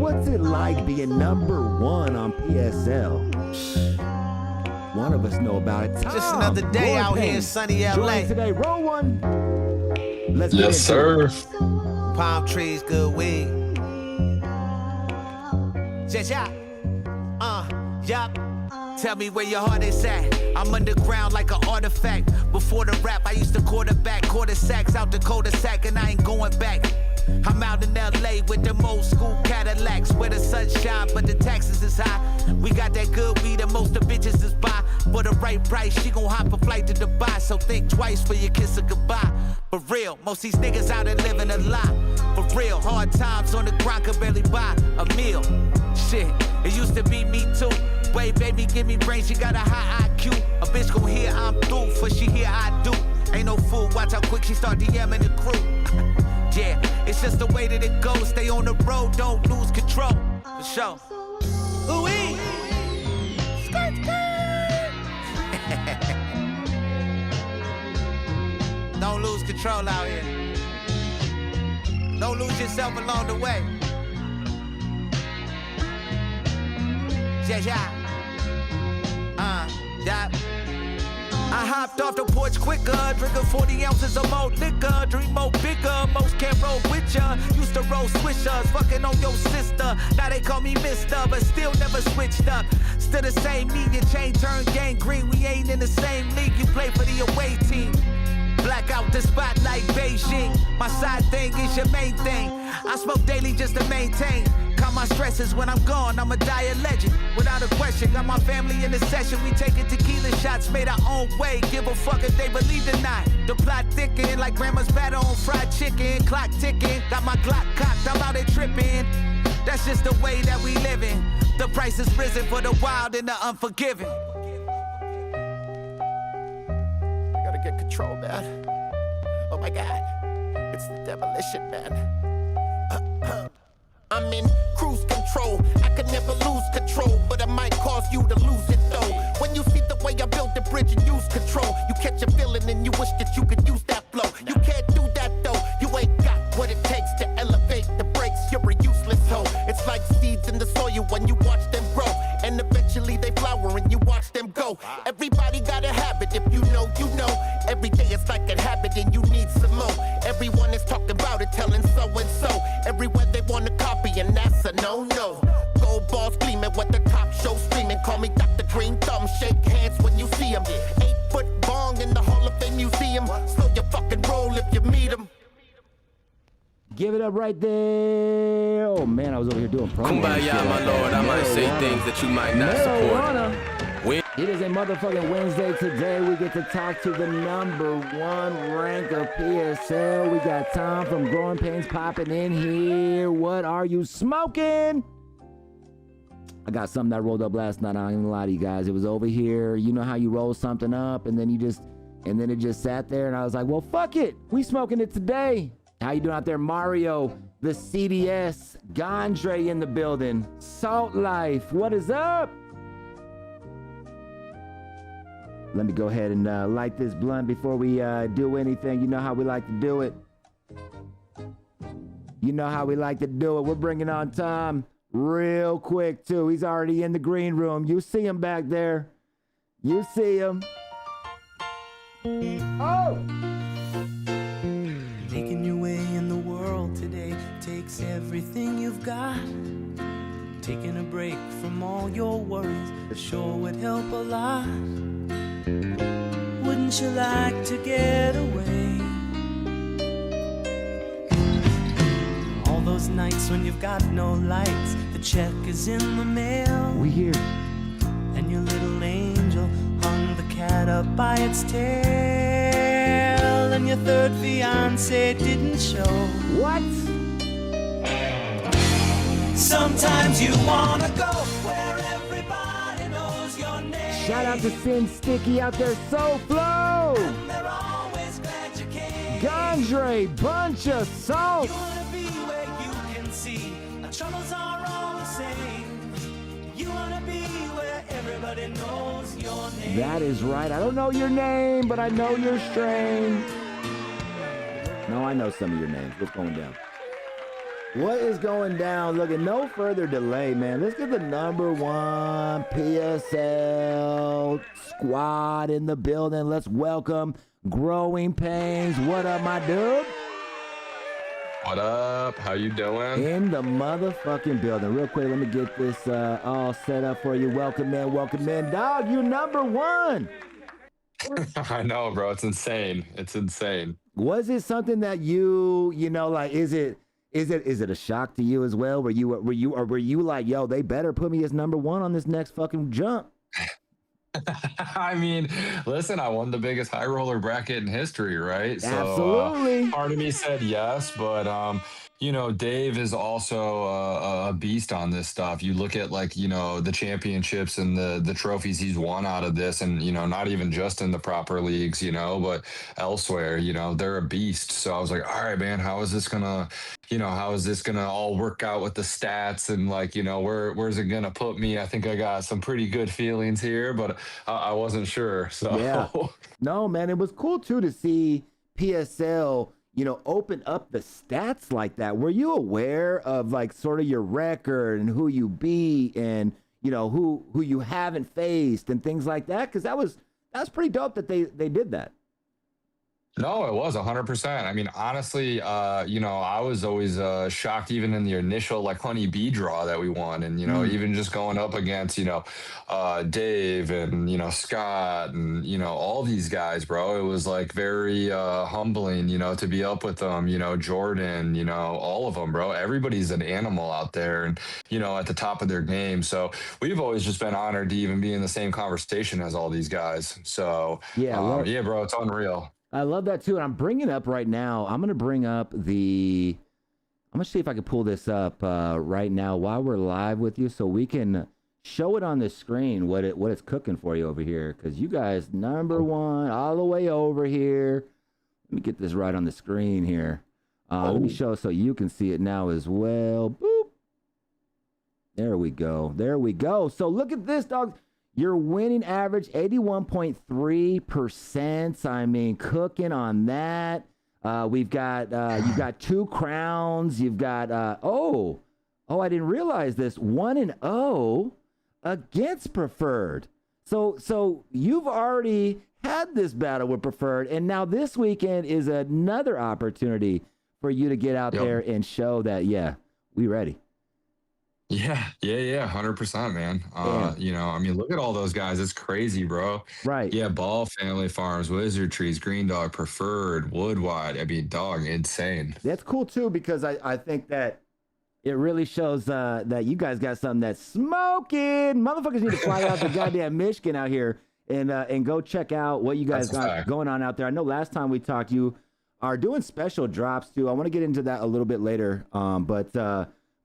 What's it like being #1 on PSL? One of us know about it. Tom, just another day out here in sunny LA. Join today, roll one. Let's Yes, sir. Palm trees, good weed. Yeah, yup. Tell me where your heart is at. I'm underground like an artifact. Before the rap, I used to quarterback, quarter sacks out the cul-de-sac, and I ain't going back. I'm out in LA with them old school Cadillacs, where the sun shine, but the taxes is high. We got that good weed and most of the bitches is buy. For the right price, she gon' hop a flight to Dubai, so think twice for your kiss of goodbye. For real, most these niggas out here living a lie. For real, hard times on the grind could barely buy a meal. Shit, it used to be me too. Wait, baby, give me brains, she got a high IQ. A bitch gon' hear I'm through, for she hear I do. Ain't no fool, watch how quick she start DMing the crew. Yeah, it's just the way that it goes. Stay on the road, don't lose control. For sure. Ooh-wee. Skirt, skirt. Don't lose control out here. Don't lose yourself along the way. Yeah. I hopped off the porch quicker, drinking 40 ounces of more liquor, dream more bigger, most can't roll with ya. Used to roll swishers, fucking on your sister. Now they call me Mister, but still never switched up. Still the same me, your chain turned gang green. We ain't in the same league, you play for the away team. Black out the spot like Beijing. My side thing is your main thing. I smoke daily just to maintain. Calm my stresses when I'm gone, I'ma die a legend. Without a question, got my family in the session. We taking tequila shots, made our own way. Give a fuck if they believe or not. The plot thicken like grandma's batter on fried chicken. Clock ticking, got my Glock cocked, I'm out there tripping. That's just the way that we living. The price is risen for the wild and the unforgiving. Get control, man. Oh my God, it's the demolition, man. I'm in cruise control. I could never lose control, but it might cause you to lose it though. When you see the way I built the bridge and use control, you catch a feeling and you wish that you could use that flow. You can't do that though. You ain't got what it takes to elevate the brakes. You're a useless hoe. It's like seeds in the soil when you watch them grow, and eventually they flower and you watch them go. Everybody got a habit, if you know, you know. Every day it's like a habit and you need some more. Everyone is talking about it, telling so and so. Everywhere they want to copy and that's a no-no. Gold balls gleaming with the top show streaming. Call me Dr. Green Thumb, shake hands when you see him. 8-foot bong in the Hall of Fame Museum. Slow your fucking roll if you meet him. Give it up right there. Oh man, I was over here doing promo. Kumbaya, my lord. I might say things that you might not support. It is a motherfucking Wednesday today. We get to talk to the #1 rank of PSL. We got Tom from Growing Pains popping in here. What are you smoking? I got something that I rolled up last night. I ain't gonna lie to you guys. It was over here. You know how you roll something up and then it just sat there, and I was like, well, fuck it. We smoking it today. How you doing out there, Mario? The CDS, Gondre in the building. Salt Life, what is up? Let me go ahead and light this blunt before we do anything. You know how we like to do it. We're bringing on Tom real quick, too. He's already in the green room. You see him back there. You see him. Oh! Making your way in the world today takes everything you've got. Taking a break from all your worries sure would help a lot. Wouldn't you like to get away? All those nights when you've got no lights, the check is in the mail. We here. And your little angel hung the cat up by its tail. And your third fiance didn't show. What? Sometimes you wanna go where everybody knows your name. Shout out to Sin Sticky out there, So Flow. And they're always glad you came. Gondre, bunch of salt. You wanna be where you can see our troubles are all the same. You wanna be where everybody knows your name. That is right. I don't know your name, but I know your strain. No, I know some of your names. What's going down? What is going down? Look, at no further delay, man. Let's get the number one PSL squad in the building. Let's welcome Growing Pains. What up, my dude? What up? How you doing? In the motherfucking building. Real quick, let me get this all set up for you. Welcome in. Dog, you're number one. I know, bro. It's insane. It's insane. Was it something that you know, like, is it a shock to you as well? Were you like, yo, they better put me as number one on this next fucking jump? I mean, listen, I won the biggest high roller bracket in history, right? Absolutely. So part of me said yes, but you know, Dave is also a beast on this stuff. You look at, like, you know, the championships and the trophies he's won out of this, and, you know, not even just in the proper leagues, you know, but elsewhere, you know, they're a beast. So I was like, all right, man, how is this gonna all work out with the stats, and, like, you know, where's it gonna put me? I think I got some pretty good feelings here, but I wasn't sure. So yeah, no, man, it was cool too to see PSL, you know, open up the stats like that. Were you aware of, like, sort of your record and who you beat, and, you know, who you haven't faced and things like that? Because that was pretty dope that they did that. No, it was 100%. I mean, honestly, you know, I was always shocked, even in the initial, like, Honey Bee draw that we won. And, you know, even just going up against, you know, Dave and, you know, Scott and, you know, all these guys, bro. It was, like, very humbling, you know, to be up with them, you know, Jordan, you know, all of them, bro. Everybody's an animal out there and, you know, at the top of their game. So we've always just been honored to even be in the same conversation as all these guys. So, yeah, yeah, bro, it's unreal. I love that too. And I'm bringing up right now, I'm going to bring up I'm going to see if I can pull this up right now while we're live with you, so we can show it on the screen, what it's cooking for you over here. Because you guys, number one, all the way over here. Let me get this right on the screen here. Let me show so you can see it now as well. Boop. There we go. So look at this, dog. Your winning average, 81.3%. I mean, cooking on that. You've got 2 crowns. You've got, I didn't realize this. 1-0 against Preferred. So you've already had this battle with Preferred, and now this weekend is another opportunity for you to get out there and show that, yeah, we ready. Yeah, 100%, man. You know, I mean, look at all those guys. It's crazy, bro. Right. Yeah, Ball Family Farms, Wizard Trees, Green Dog, Preferred, Woodwide. I mean, dog, insane. That's cool too, because I think that it really shows that you guys got something that's smoking. Motherfuckers need to fly out to goddamn Michigan out here and go check out what you guys got going on out there. I know last time we talked, you are doing special drops too. I want to get into that a little bit later.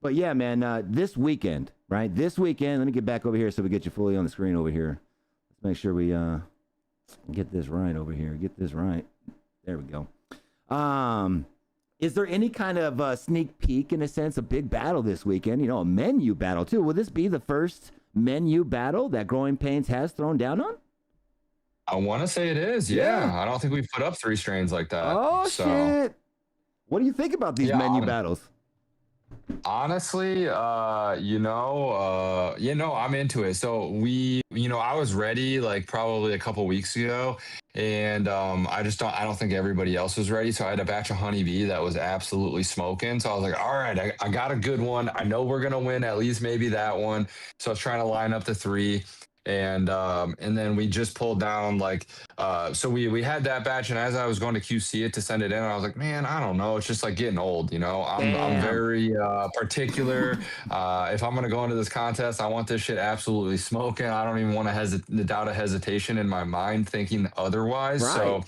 But yeah, man, this weekend, right? This weekend, let me get back over here so we get you fully on the screen over here. Let's make sure we get this right over here. Get this right. There we go. Is there any kind of sneak peek, in a sense, a big battle this weekend? You know, a menu battle too. Will this be the first menu battle that Growing Pains has thrown down on? I want to say it is. Yeah. I don't think we've put up 3 strains like that. Oh, shit. What do you think about these menu battles? Honestly, you know, I'm into it. So I was ready like probably a couple weeks ago, and I don't think everybody else was ready. So I had a batch of Honeybee that was absolutely smoking. So I was like, all right, I got a good one. I know we're gonna win at least maybe that one. So I was trying to line up the 3. And then we just pulled down like so we had that batch, and as I was going to QC it to send it in, I was like, man, I don't know, it's just like getting old, you know. I'm very particular. If I'm gonna go into this contest, I want this shit absolutely smoking. I don't even want to doubt a hesitation in my mind thinking otherwise. Right. So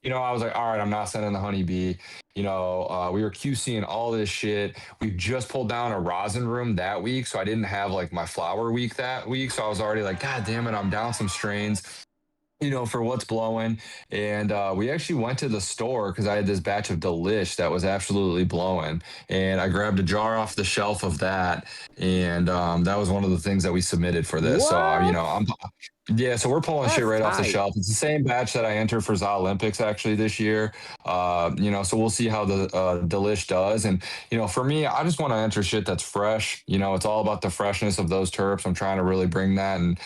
you know, I was like, all right, I'm not sending the Honeybee. You know, we were QCing all this shit. We just pulled down a rosin room that week, so I didn't have like my flower week that week. So I was already like, God damn it, I'm down some strains, you know, for what's blowing. And we actually went to the store because I had this batch of Delish that was absolutely blowing. And I grabbed a jar off the shelf of that. And that was one of the things that we submitted for this. What? So, you know, Yeah, so we're pulling That's shit right off the tight. shelf. It's the same batch that I entered for ZA Olympics actually this year. So we'll see how the Delish does. And for me, I just want to enter shit that's fresh. It's all about the freshness of those terps. I'm trying to really bring that and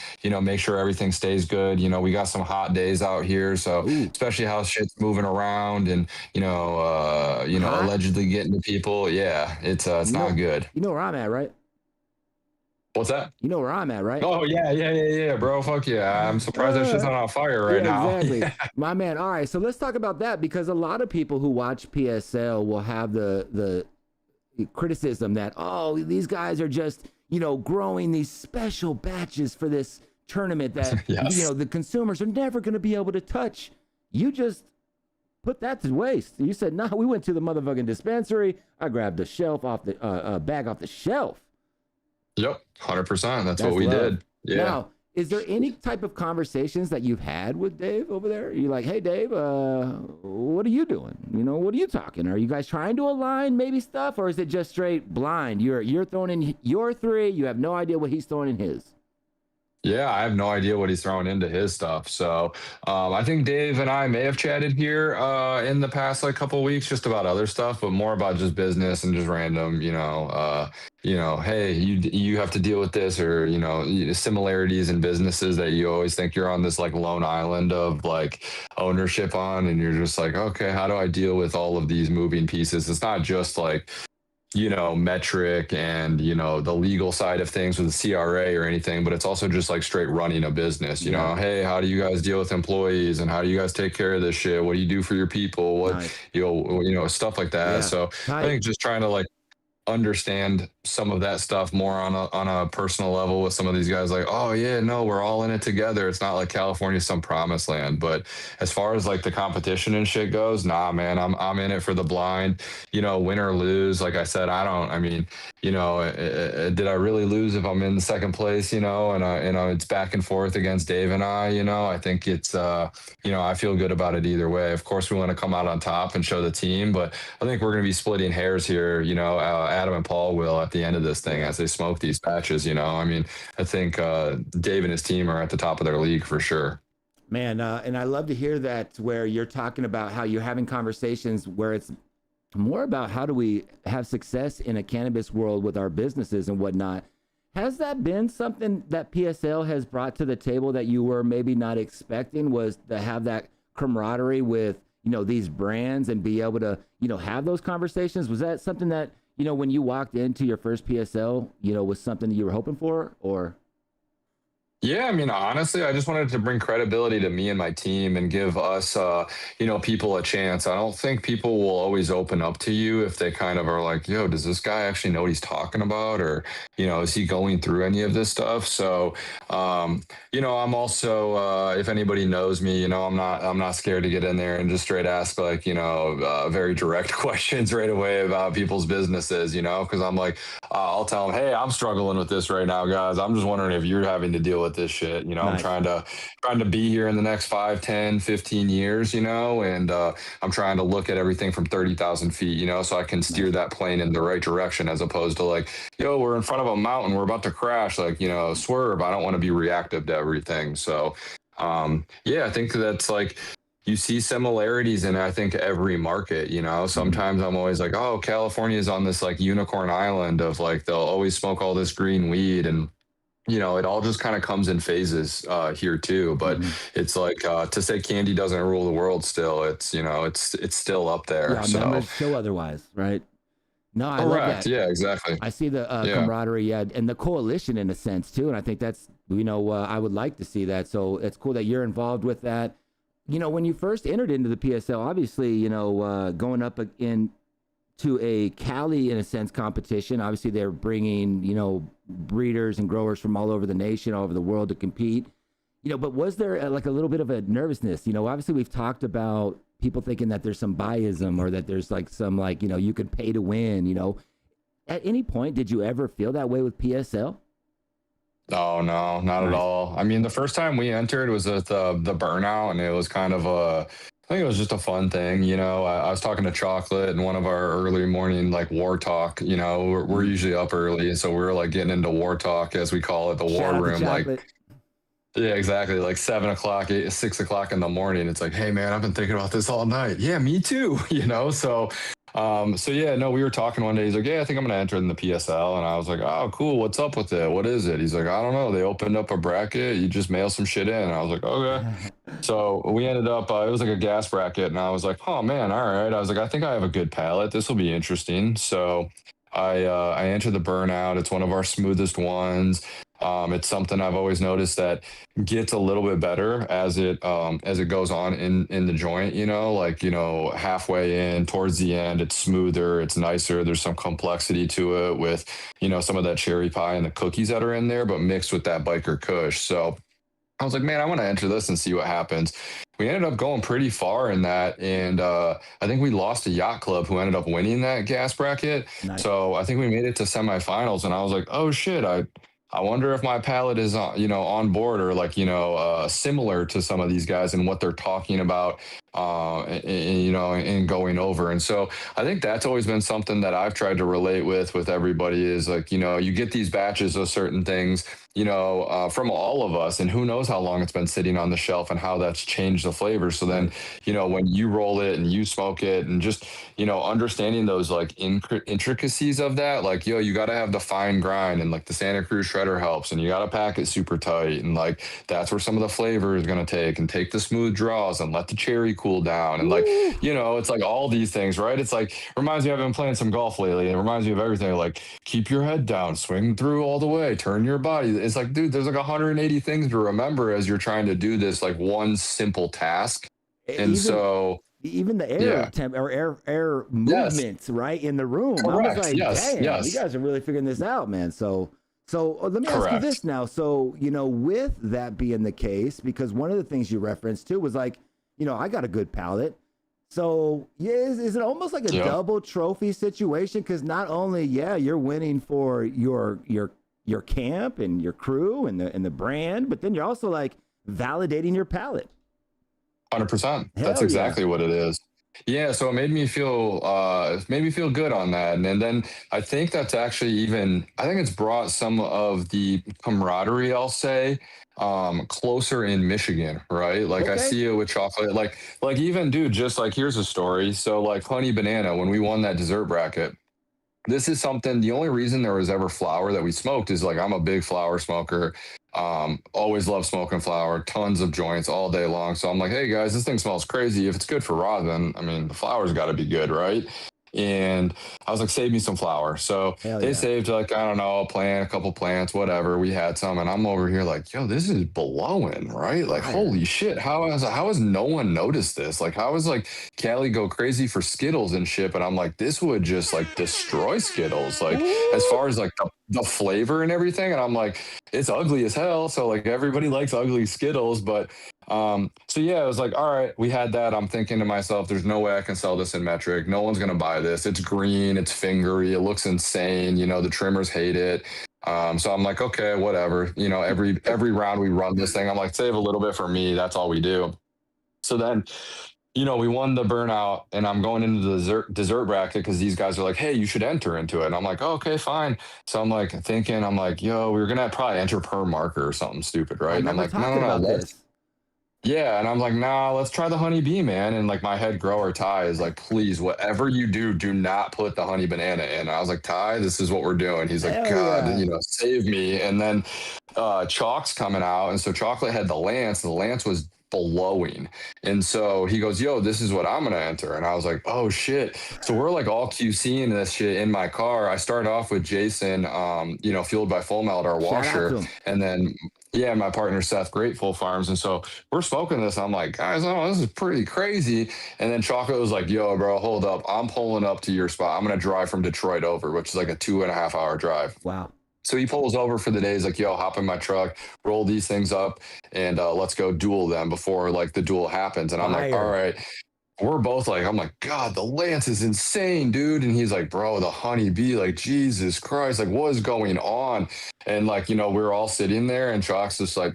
make sure everything stays good. We got some hot days out here, so Ooh, especially how shit's moving around and hot. allegedly getting to people. Yeah, it's You not know, good. you know where I'm at, right? What's that? You know where I'm at, right? Oh yeah, bro. Fuck yeah. I'm surprised that shit's not on fire right Yeah, now. exactly. My man. All right, so let's talk about that because a lot of people who watch PSL will have the criticism that, oh, these guys are just, growing these special batches for this tournament that, Yes. the consumers are never going to be able to touch. You just put that to waste. You said, nah, we went to the motherfucking dispensary. I grabbed the shelf off the bag off the shelf. Yep, 100%. That's what That's we love. did. Yeah. Now, is there any type of conversations that you've had with Dave over there? You're like, hey, Dave, what are you doing? What are you talking? Are you guys trying to align maybe stuff, or is it just straight blind? You're throwing in your three. You have no idea what he's throwing in his. Yeah, I have no idea what he's throwing into his stuff. So I think Dave and I may have chatted here in the past like couple weeks just about other stuff, but more about just business and just random, hey, you have to deal with this, or similarities in businesses that you always think you're on this like lone island of like ownership on, and you're just like, okay, how do I deal with all of these moving pieces? It's not just like metric and the legal side of things with the CRA or anything, but it's also just like straight running a business. Hey, how do you guys deal with employees, and how do you guys take care of this shit? What do you do for your people? What Nice. stuff like that. Yeah. So I Tight. think just trying to like understand some of that stuff more on a personal level with some of these guys, like, oh yeah, no, we're all in it together. It's not like California's some promised land. But as far as like the competition and shit goes, nah, man, I'm in it for the blind, win or lose. Like I said, did I really lose if I'm in second place, and it's back and forth against Dave and I think it's I feel good about it either way. Of course we want to come out on top and show the team, but I think we're going to be splitting hairs here. Adam and Paul will at the end of this thing as they smoke these patches. I think Dave and his team are at the top of their league for sure. Man, and I love to hear that where you're talking about how you're having conversations where it's more about how do we have success in a cannabis world with our businesses and whatnot. Has that been something that PSL has brought to the table that you were maybe not expecting, was to have that camaraderie with, these brands and be able to, have those conversations? Was that something that, when you walked into your first PSL, was something that you were hoping for, or? Yeah, honestly, I just wanted to bring credibility to me and my team and give us, people a chance. I don't think people will always open up to you if they kind of are like, yo, does this guy actually know what he's talking about? Or, is he going through any of this stuff? So, I'm also, if anybody knows me, I'm not scared to get in there and just straight ask like, very direct questions right away about people's businesses, because I'm like, I'll tell them, hey, I'm struggling with this right now, guys. I'm just wondering if you're having to deal with this shit. Nice. I'm trying to be here in the next 5, 10, 15 years, and I'm trying to look at everything from 30,000 feet, so I can steer that plane in the right direction, as opposed to like, yo, we're in front of a mountain, we're about to crash, like, swerve. I don't want to be reactive to everything. So, I think that's like, you see similarities in, I think, every market. Sometimes I'm always like, oh, California is on this like unicorn island of like, they'll always smoke all this green weed, and it all just kind of comes in phases here too. But it's like, to say candy doesn't rule the world still, it's it's still up there. Yeah, So numbers show otherwise, right? No, I love correct. that. Yeah, exactly. I see the camaraderie, and the coalition in a sense too. And I think that's, I would like to see that. So it's cool that you're involved with that. When you first entered into the PSL, obviously, going up into a Cali, in a sense, competition, obviously they're bringing, breeders and growers from all over the nation, all over the world to compete. But was there like a little bit of a nervousness? Obviously we've talked about people thinking that there's some biasm, or that there's like some like, you could pay to win, At any point, did you ever feel that way with PSL? Oh no, not at all. The first time we entered was at the burnout, and it was kind of I think it was just a fun thing. I was talking to Chocolate in one of our early morning like war talk. We're usually up early, so we were like getting into war talk, as we call it, the war Shout out to room. Like, Chocolate. Yeah, exactly. Like 7 o'clock, 6 o'clock in the morning. It's like, hey man, I've been thinking about this all night. Yeah, me too. So yeah, no, we were talking one day. He's like, yeah, I think I'm gonna enter in the PSL, and I was like, oh, cool. What's up with it? What is it? He's like, I don't know. They opened up a bracket. You just mail some shit in. And I was like, okay. So we ended up. It was like a gas bracket, and I was like, oh man, all right. I was like, I think I have a good palate. This will be interesting. So I entered the burnout. It's one of our smoothest ones. It's something I've always noticed that gets a little bit better as it goes on in the joint. Like halfway in towards the end, it's smoother, it's nicer. There's some complexity to it with some of that cherry pie and the cookies that are in there, but mixed with that biker Kush. So I was like, man, I want to enter this and see what happens. We ended up going pretty far in that, and I think we lost to Yacht Club, who ended up winning that gas bracket. Nice. So I think we made it to semifinals, and I was like, oh shit, I wonder if my palate is on board or like similar to some of these guys and what they're talking about and going over. And so I think that's always been something that I've tried to relate with everybody is like you get these batches of certain things from all of us, and who knows how long it's been sitting on the shelf and how that's changed the flavor. So then when you roll it and you smoke it and just understanding those like intricacies of that, like you got to have the fine grind, and like the Santa Cruz shredder helps, and you got to pack it super tight, and like that's where some of the flavor is going to take the smooth draws and let the cherry cool down, and like it's like all these things, right? It's like reminds me, I've been playing some golf lately, and it reminds me of everything, like keep your head down, swing through all the way, turn your body. It's like, dude, there's like 180 things to remember as you're trying to do this like one simple task. And even the air Yeah. temp or air Yes. movements right in the room. I Correct. was like, Yes. damn, Yes. you guys are really figuring this out, man. So let me ask you Correct. this now. So with that being the case, because one of the things you referenced too was like, I got a good palate. So yeah, is it almost like a Yeah. double trophy situation? Because not only you're winning for your camp and your crew and the brand, but then you're also like validating your palate. 100%. Hell That's yeah. exactly what it is. Yeah, so it made me feel good on that. And then I think that's actually I think it's brought some of the camaraderie, I'll say, closer in Michigan, right? Like I Okay. see it with chocolate. Like even dude, just like here's a story. So like Honey Banana, when we won that dessert bracket, this is something, the only reason there was ever flower that we smoked is like I'm a big flower smoker. Always love smoking flower, tons of joints all day long. So I'm like, hey guys, this thing smells crazy. If it's good for rosin, I mean, the flower's got to be good, right? And I was like, save me some flower. So Hell they yeah. saved like, I don't know, a couple plants, whatever. We had some, and I'm over here like, yo, this is blowing, right? Like, Fire. holy shit. How has no one noticed this? Like, how is like Cali go crazy for Skittles and shit? But I'm like, this would just like destroy Skittles. Like, as far as like the flavor and everything. And I'm like, it's ugly as hell. So like everybody likes ugly Skittles, but so yeah, I was like, all right, we had that. I'm thinking to myself, there's no way I can sell this in metric. No one's gonna buy this. It's green, it's fingery, it looks insane. The trimmers hate it. So I'm like, okay, whatever. Every round we run this thing, I'm like, save a little bit for me. That's all we do. So then, we won the burnout, and I'm going into the dessert bracket because these guys are like, hey, you should enter into it. And I'm like, oh, okay, fine. So I'm like thinking, I'm like, yo, we were gonna probably enter per marker or something stupid, right? I And I'm remember like, talking about let's. this. Yeah, and I'm like, nah, let's try the honey bee, man. And like my head grower Ty is like, please, whatever you do not put the honey banana in. And I was like, Ty, this is what we're doing. He's like, Hell God, yeah. save me. And then Chalk's coming out, and so Chocolate had the Lance, and the Lance was blowing. And so he goes, yo, this is what I'm gonna enter. And I was like, oh shit. So we're like all QCing this shit in my car. I started off with Jason, fueled by Full Melt, our Shout out washer, to him. and then yeah, my partner Seth, Grateful Farms. And so we're smoking this. I'm like, guys, oh, this is pretty crazy. And then Chocolate was like, yo, bro, hold up. I'm pulling up to your spot. I'm going to drive from Detroit over, which is like a 2.5 hour drive. Wow. So he pulls over for the day. He's like, yo, hop in my truck, roll these things up, and let's go duel them before like the duel happens. And I'm like, Fire. all right. We're both like, I'm like, God, the Lance is insane, dude. And he's like, bro, the honey bee, like, Jesus Christ, like, what is going on? And like, we're all sitting there, and Chalk's just like,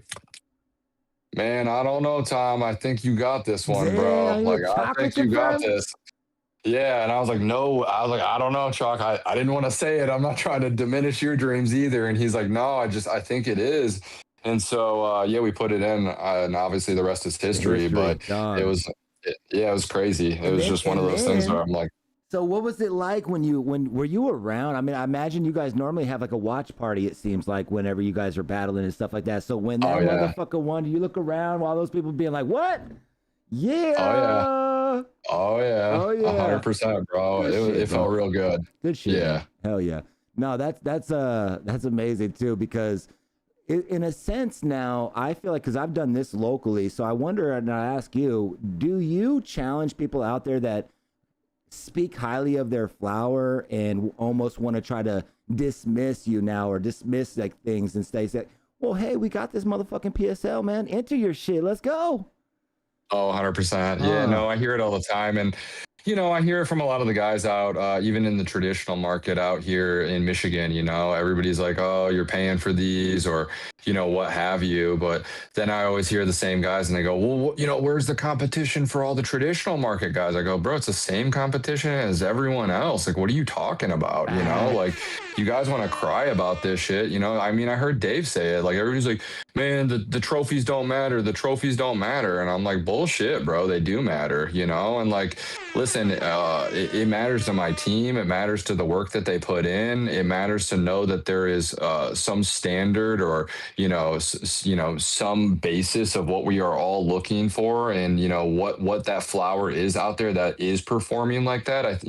man, I don't know, Tom. I think you got this one, bro. Damn, Like, I chocolate think you got confirmed? this. Yeah. And I was like, no, I don't know, Chalk. I didn't want to say it. I'm not trying to diminish your dreams either. And he's like, no, I think it is. And so, yeah, we put it in, and obviously the rest is history. But dog. it was, yeah, it was crazy. It was just one of those things where I'm like, so what was it like when were you around? I mean, I imagine you guys normally have like a watch party, it seems like, whenever you guys are battling and stuff like that. So when that motherfucker won, you look around while those people being like, what? Yeah. Oh yeah. Oh yeah. 100%, bro. It felt real good. Good shit. Yeah. Man. Hell yeah. No, that's amazing too, because in a sense now I feel like, because I've done this locally, so I wonder, and I ask you, do you challenge people out there that speak highly of their flower and almost want to try to dismiss you now, or dismiss like things, and say, well, hey, we got this motherfucking PSL, man, enter your shit, let's go? Oh, 100%. Yeah, no, I hear it all the time. And, I hear it from a lot of the guys out, even in the traditional market out here in Michigan. Everybody's like, oh, you're paying for these, or, what have you. But then I always hear the same guys and they go, well, where's the competition for all the traditional market guys? I go, bro, it's the same competition as everyone else. Like, what are you talking about? Like, you guys want to cry about this shit. I mean, I heard Dave say it. Like, everybody's like, man, the trophies don't matter. The trophies don't matter. And I'm like, bullshit, bro. They do matter, And like, listen, it matters to my team. It matters to the work that they put in. It matters to know that there is some standard, or, some basis of what we are all looking for, and, what that flower is out there that is performing like that.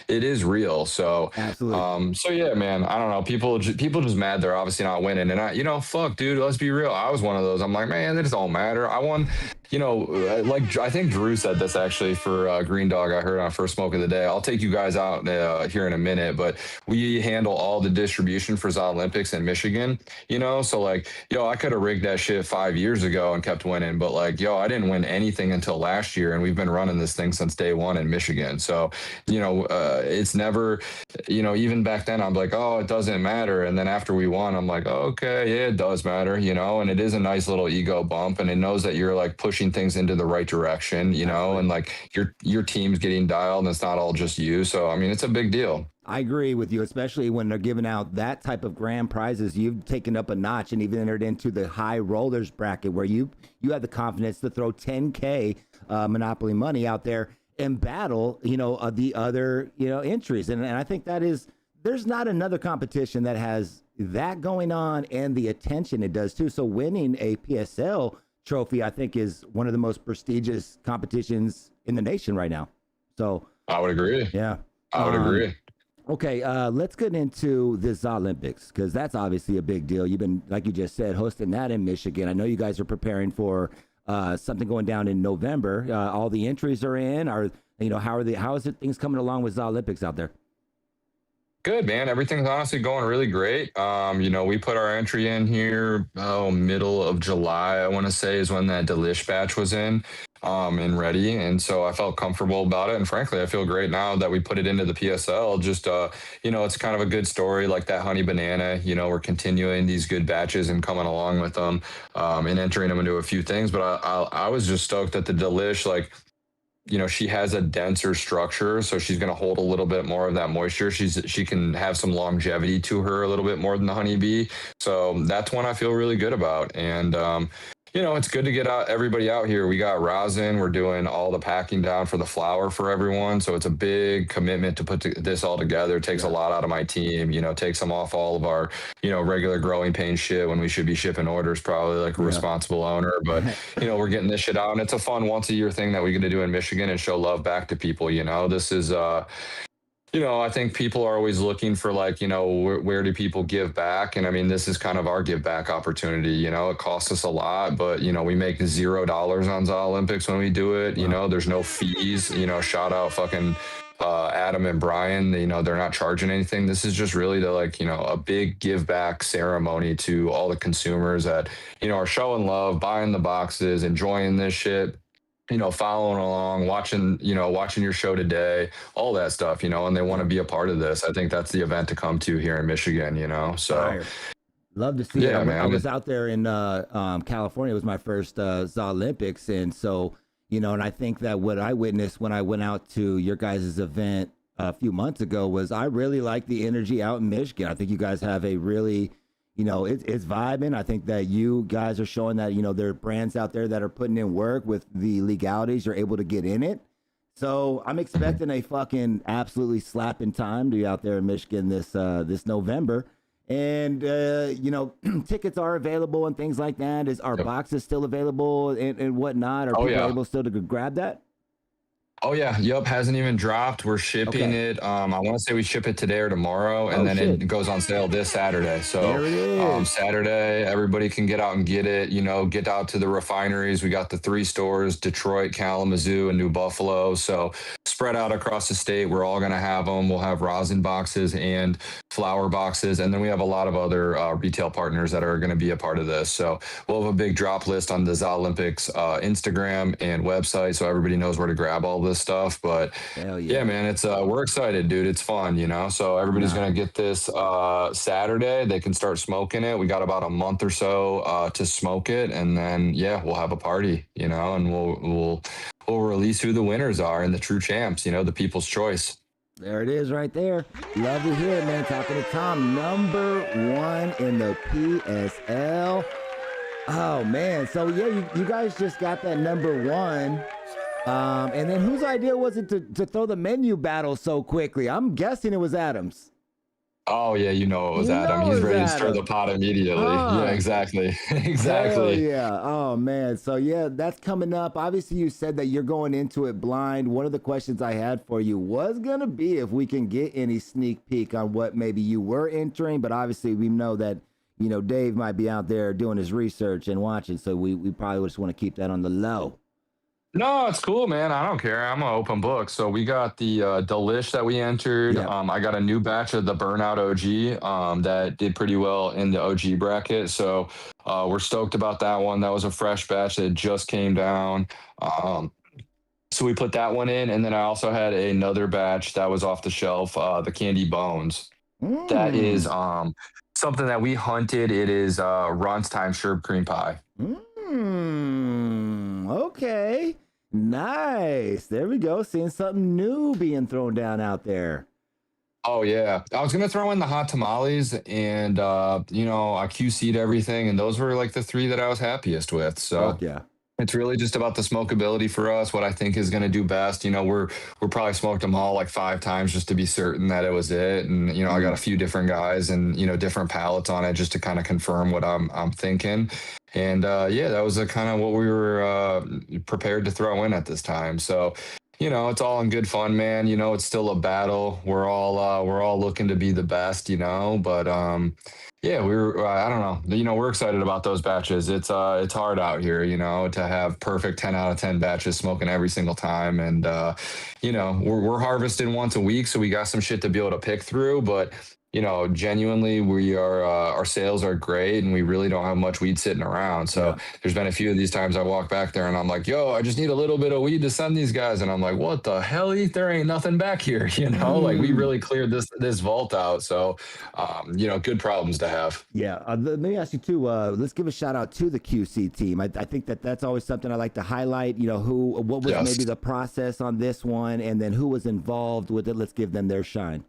It is real. So, absolutely. So yeah, man, I don't know. People just mad they're obviously not winning. And fuck, dude, let's be real. I was one of those. I'm like, man, it don't matter. I won. Like, I think Drew said this actually for Green Dog. I heard on First Smoke of the Day. I'll take you guys out here in a minute, but we handle all the distribution for Olympics in Michigan. So like, I could have rigged that shit 5 years ago and kept winning, but like, I didn't win anything until last year, and we've been running this thing since day one in Michigan. So, it's never, even back then I'm like, oh, it doesn't matter, and then after we won, I'm like, oh, okay, yeah, it does matter, and it is a nice little ego bump, and it knows that you're like pushing things into the right direction, and like your team's getting dialed, and it's not all just you. So I mean, it's a big deal. I agree with you, especially when they're giving out that type of grand prizes. You've taken up a notch and even entered into the high rollers bracket, where you have the confidence to throw 10K Monopoly money out there and battle, the other, entries. And I think there's not another competition that has that going on and the attention it does too. So winning a PSL trophy, I think, is one of the most prestigious competitions in the nation right now. So I would agree. Yeah. I would agree. Okay, let's get into this Olympics, because that's obviously a big deal. You've been, like you just said, hosting that in Michigan. I know you guys are preparing for something going down in November. All the entries are in. How is it things coming along with Olympics out there? Good, man. Everything's honestly going really great. We put our entry in here, middle of July, I want to say, is when that Delish batch was in. And ready. And so I felt comfortable about it. And frankly, I feel great now that we put it into the PSL. Just, it's kind of a good story, like that honey banana. We're continuing these good batches and coming along with them, and entering them into a few things. But I was just stoked that the Delish, like, she has a denser structure, so she's going to hold a little bit more of that moisture. She can have some longevity to her a little bit more than the honeybee. So that's one I feel really good about. And, it's good to get everybody out here. We got rosin. We're doing all the packing down for the flower for everyone. So it's a big commitment to put this all together. It takes a lot out of my team, takes them off all of our, regular growing pain shit when we should be shipping orders, probably like a responsible owner. But, we're getting this shit out, and it's a fun once a year thing that we get to do in Michigan and show love back to people. This is, I think people are always looking for, like, where do people give back? And I mean, this is kind of our give back opportunity. It costs us a lot, but, we make $0 on Olympics when we do it. There's no fees. Shout out fucking Adam and Brian. They're not charging anything. This is just really a big give back ceremony to all the consumers that, are showing love, buying the boxes, enjoying this shit. Following along, watching your show today, all that stuff, and they want to be a part of this. I think that's the event to come to here in Michigan, so. Fire. Love to see it. Man. I was out there in California. It was my first Olympics. And so, and I think that what I witnessed when I went out to your guys' event a few months ago was I really like the energy out in Michigan. I think you guys have a really, it's vibing. I think that you guys are showing that, there are brands out there that are putting in work with the legalities. You're able to get in it. So I'm expecting a fucking absolutely slapping time to be out there in Michigan this November. And, tickets are available and things like that. Are boxes still available and whatnot? Are people able still to grab that? Oh yeah, yep, hasn't even dropped. We're shipping it. I want to say we ship it today or tomorrow, and then it goes on sale this Saturday. So there it is. Saturday, everybody can get out and get it. Get out to the refineries. We got the 3 stores: Detroit, Kalamazoo, and New Buffalo. So spread out across the state. We're all gonna have them. We'll have rosin boxes and flower boxes, and then we have a lot of other retail partners that are going to be a part of this. So we'll have a big drop list on the ZA Olympics Instagram and website, so everybody knows where to grab all this stuff. But yeah, man, it's we're excited, dude. It's fun, So everybody's gonna get this Saturday. They can start smoking it. We got about a month or so to smoke it, and then we'll have a party, and we'll release who the winners are and the true champs, the people's choice. There it is right there. Love to hear it, man. Talking to Tom, number 1 in the PSL. Oh man, so you guys just got that number 1. And then whose idea was it to throw the menu battle so quickly? I'm guessing it was Adam's. Oh yeah, it was Adam. He's ready to stir the pot immediately. Yeah, exactly. Exactly. Hell yeah. Oh man. So yeah, that's coming up. Obviously you said that you're going into it blind. One of the questions I had for you was gonna be if we can get any sneak peek on what maybe you were entering, but obviously we know that Dave might be out there doing his research and watching, so we probably just want to keep that on the low. No, it's cool, man. I don't care. I'm an open book. So we got the Delish that we entered. Yep. I got a new batch of the Burnout OG that did pretty well in the OG bracket. So we're stoked about that one. That was a fresh batch that just came down. So we put that one in. And then I also had another batch that was off the shelf, the Candy Bones. That is something that we hunted. It is Ron's Time Sherb Cream Pie. Okay. Nice. There we go. Seeing something new being thrown down out there. Oh yeah, I was gonna throw in the hot tamales, and I QC'd everything, and those were like the 3 that I was happiest with. So yeah, it's really just about the smokability for us. What I think is gonna do best. We're probably smoked them all like 5 times just to be certain that it was it. And I got a few different guys and different palettes on it just to kind of confirm what I'm thinking. And that was kind of what we were prepared to throw in at this time. So, it's all in good fun, man. It's still a battle. We're all looking to be the best, but I don't know. We're excited about those batches. It's hard out here, to have perfect 10 out of 10 batches smoking every single time. And we're harvesting once a week, so we got some shit to be able to pick through, but genuinely, we are our sales are great, and we really don't have much weed sitting around. So there's been a few of these times I walk back there and I'm like, yo, I just need a little bit of weed to send these guys. And I'm like, what the hell? There ain't nothing back here. Like we really cleared this vault out. So, good problems to have. Yeah. Let me ask you too, let's give a shout out to the QC team. I think that's always something I like to highlight, what was maybe the process on this one, and then who was involved with it. Let's give them their shine.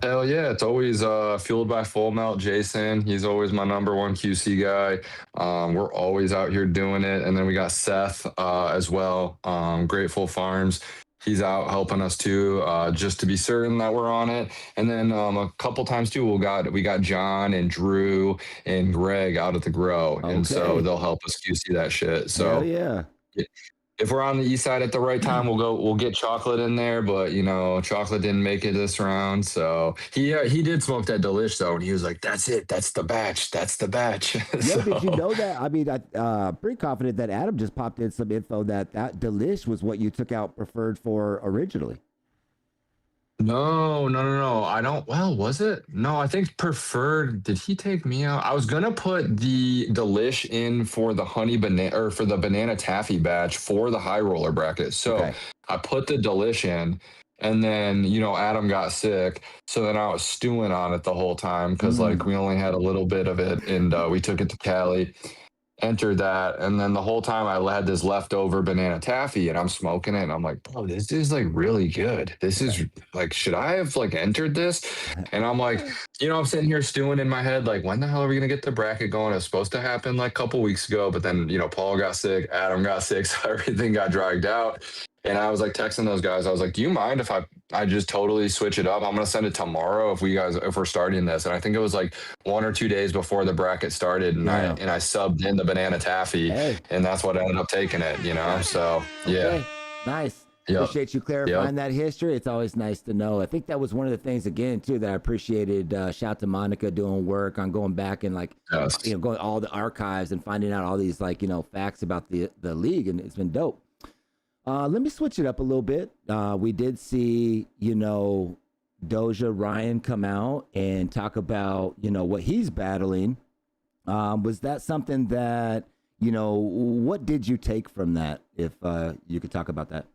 Hell yeah, it's always fueled by Full Melt Jason. He's always my number 1 QC guy. We're always out here doing it. And then we got Seth as well, Grateful Farms. He's out helping us too, just to be certain that we're on it. And then a couple times too, we got John and Drew and Greg out at the grow. Okay. And so they'll help us QC that shit. So hell yeah. If we're on the east side at the right time, we'll get chocolate in there, but chocolate didn't make it this round. So he did smoke that Delish though, and he was like, "That's it, that's the batch." Yeah, did you know that? I mean, I'm pretty confident that Adam just popped in some info that Delish was what you took out preferred for originally. No. I don't. Well, was it? No, I think preferred. Did he take me out? I was gonna put the Delish in for the honey banana or for the banana taffy batch for the high roller bracket. So I put the Delish in, and then Adam got sick, so then I was stewing on it the whole time because like we only had a little bit of it, and we took it to Cali. entered that, and then the whole time I had this leftover banana taffy, and I'm smoking it, and I'm like, bro, this is like really good. This is like, should I have like entered this? And I'm like, I'm sitting here stewing in my head, like, when the hell are we gonna get the bracket going? It was supposed to happen like a couple weeks ago, but then Paul got sick, Adam got sick, so everything got dragged out. And I was like texting those guys. I was like, do you mind if I just totally switch it up? I'm going to send it tomorrow if we're starting this. And I think it was like 1 or 2 days before the bracket started. And I subbed in the banana taffy, and that's what ended up taking it, So, yeah. Okay. Nice. Yep. Appreciate you clarifying that history. It's always nice to know. I think that was one of the things, again, too, that I appreciated. Shout to Monica doing work on going back and going all the archives and finding out all these facts about the league. And it's been dope. Let me switch it up a little bit. We did see, Doja Ryan come out and talk about, what he's battling. Was that something that, what did you take from that? If you could talk about that.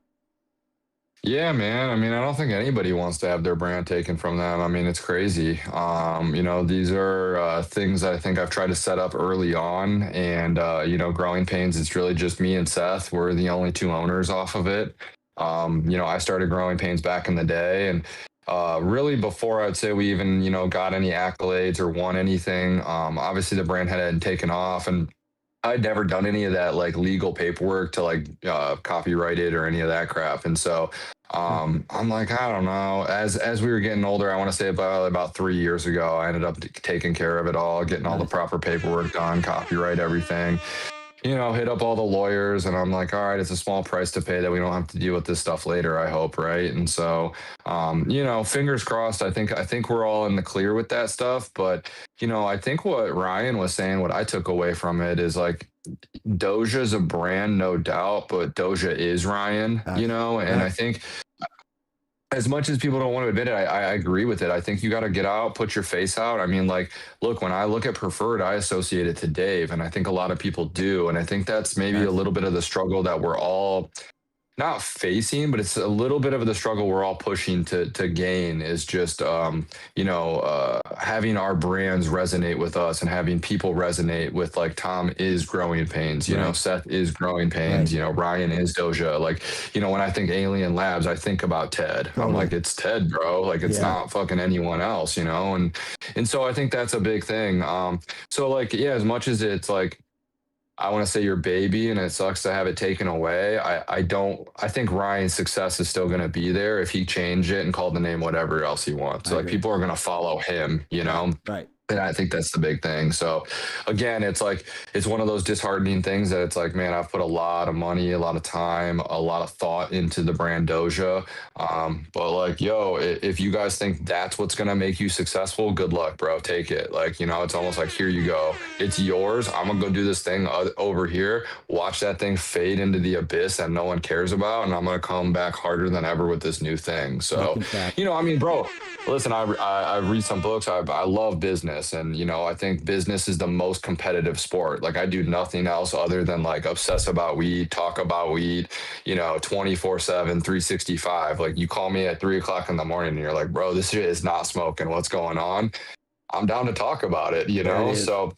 Yeah, man. I mean, I don't think anybody wants to have their brand taken from them. I mean, it's crazy. These are things that I think I've tried to set up early on. And, Growing Pains, it's really just me and Seth. We're the only 2 owners off of it. I started Growing Pains back in the day. And really before I'd say we even, got any accolades or won anything, obviously the brand hadn't taken off. And I'd never done any of that like legal paperwork to like copyright it or any of that crap. And so I'm like, I don't know. As we were getting older, I want to say about 3 years ago, I ended up taking care of it all, getting all the proper paperwork done, copyright everything. Hit up all the lawyers, and I'm like, all right, it's a small price to pay that we don't have to deal with this stuff later, I hope, right? And so, fingers crossed. I think we're all in the clear with that stuff. But I think what Ryan was saying, what I took away from it is like, Doja's a brand, no doubt, but Doja is Ryan, and I think, as much as people don't want to admit it, I agree with it. I think you got to get out, put your face out. I mean, like, look, when I look at Preferred, I associate it to Dave, and I think a lot of people do. And I think that's maybe a little bit of the struggle that we're all not facing, but it's a little bit of the struggle we're all pushing to gain is just, having our brands resonate with us and having people resonate with, like, Tom is Growing Pains, Seth is Growing Pains, Ryan is Doja. Like, when I think Alien Labs, I think about Ted. I'm like, it's Ted, bro. Like, it's not fucking anyone else, and so I think that's a big thing. So like, yeah, as much as it's like, I want to say your baby and it sucks to have it taken away. I think Ryan's success is still going to be there if he changed it and called the name whatever else he wants. So like, people are going to follow him, Right. And I think that's the big thing. So again, it's like, it's one of those disheartening things that it's like, man, I've put a lot of money, a lot of time, a lot of thought into the brand Doja. But like, if you guys think that's what's going to make you successful, good luck, bro. Take it. Like, it's almost like, here you go. It's yours. I'm going to go do this thing over here. Watch that thing fade into the abyss that no one cares about. And I'm going to come back harder than ever with this new thing. So, I mean, bro, listen, I read some books. I love business. And, I think business is the most competitive sport. Like, I do nothing else other than like obsess about weed, talk about weed, 24/7, 365. Like, you call me at 3:00 in the morning and you're like, bro, this shit is not smoking. What's going on? I'm down to talk about it, So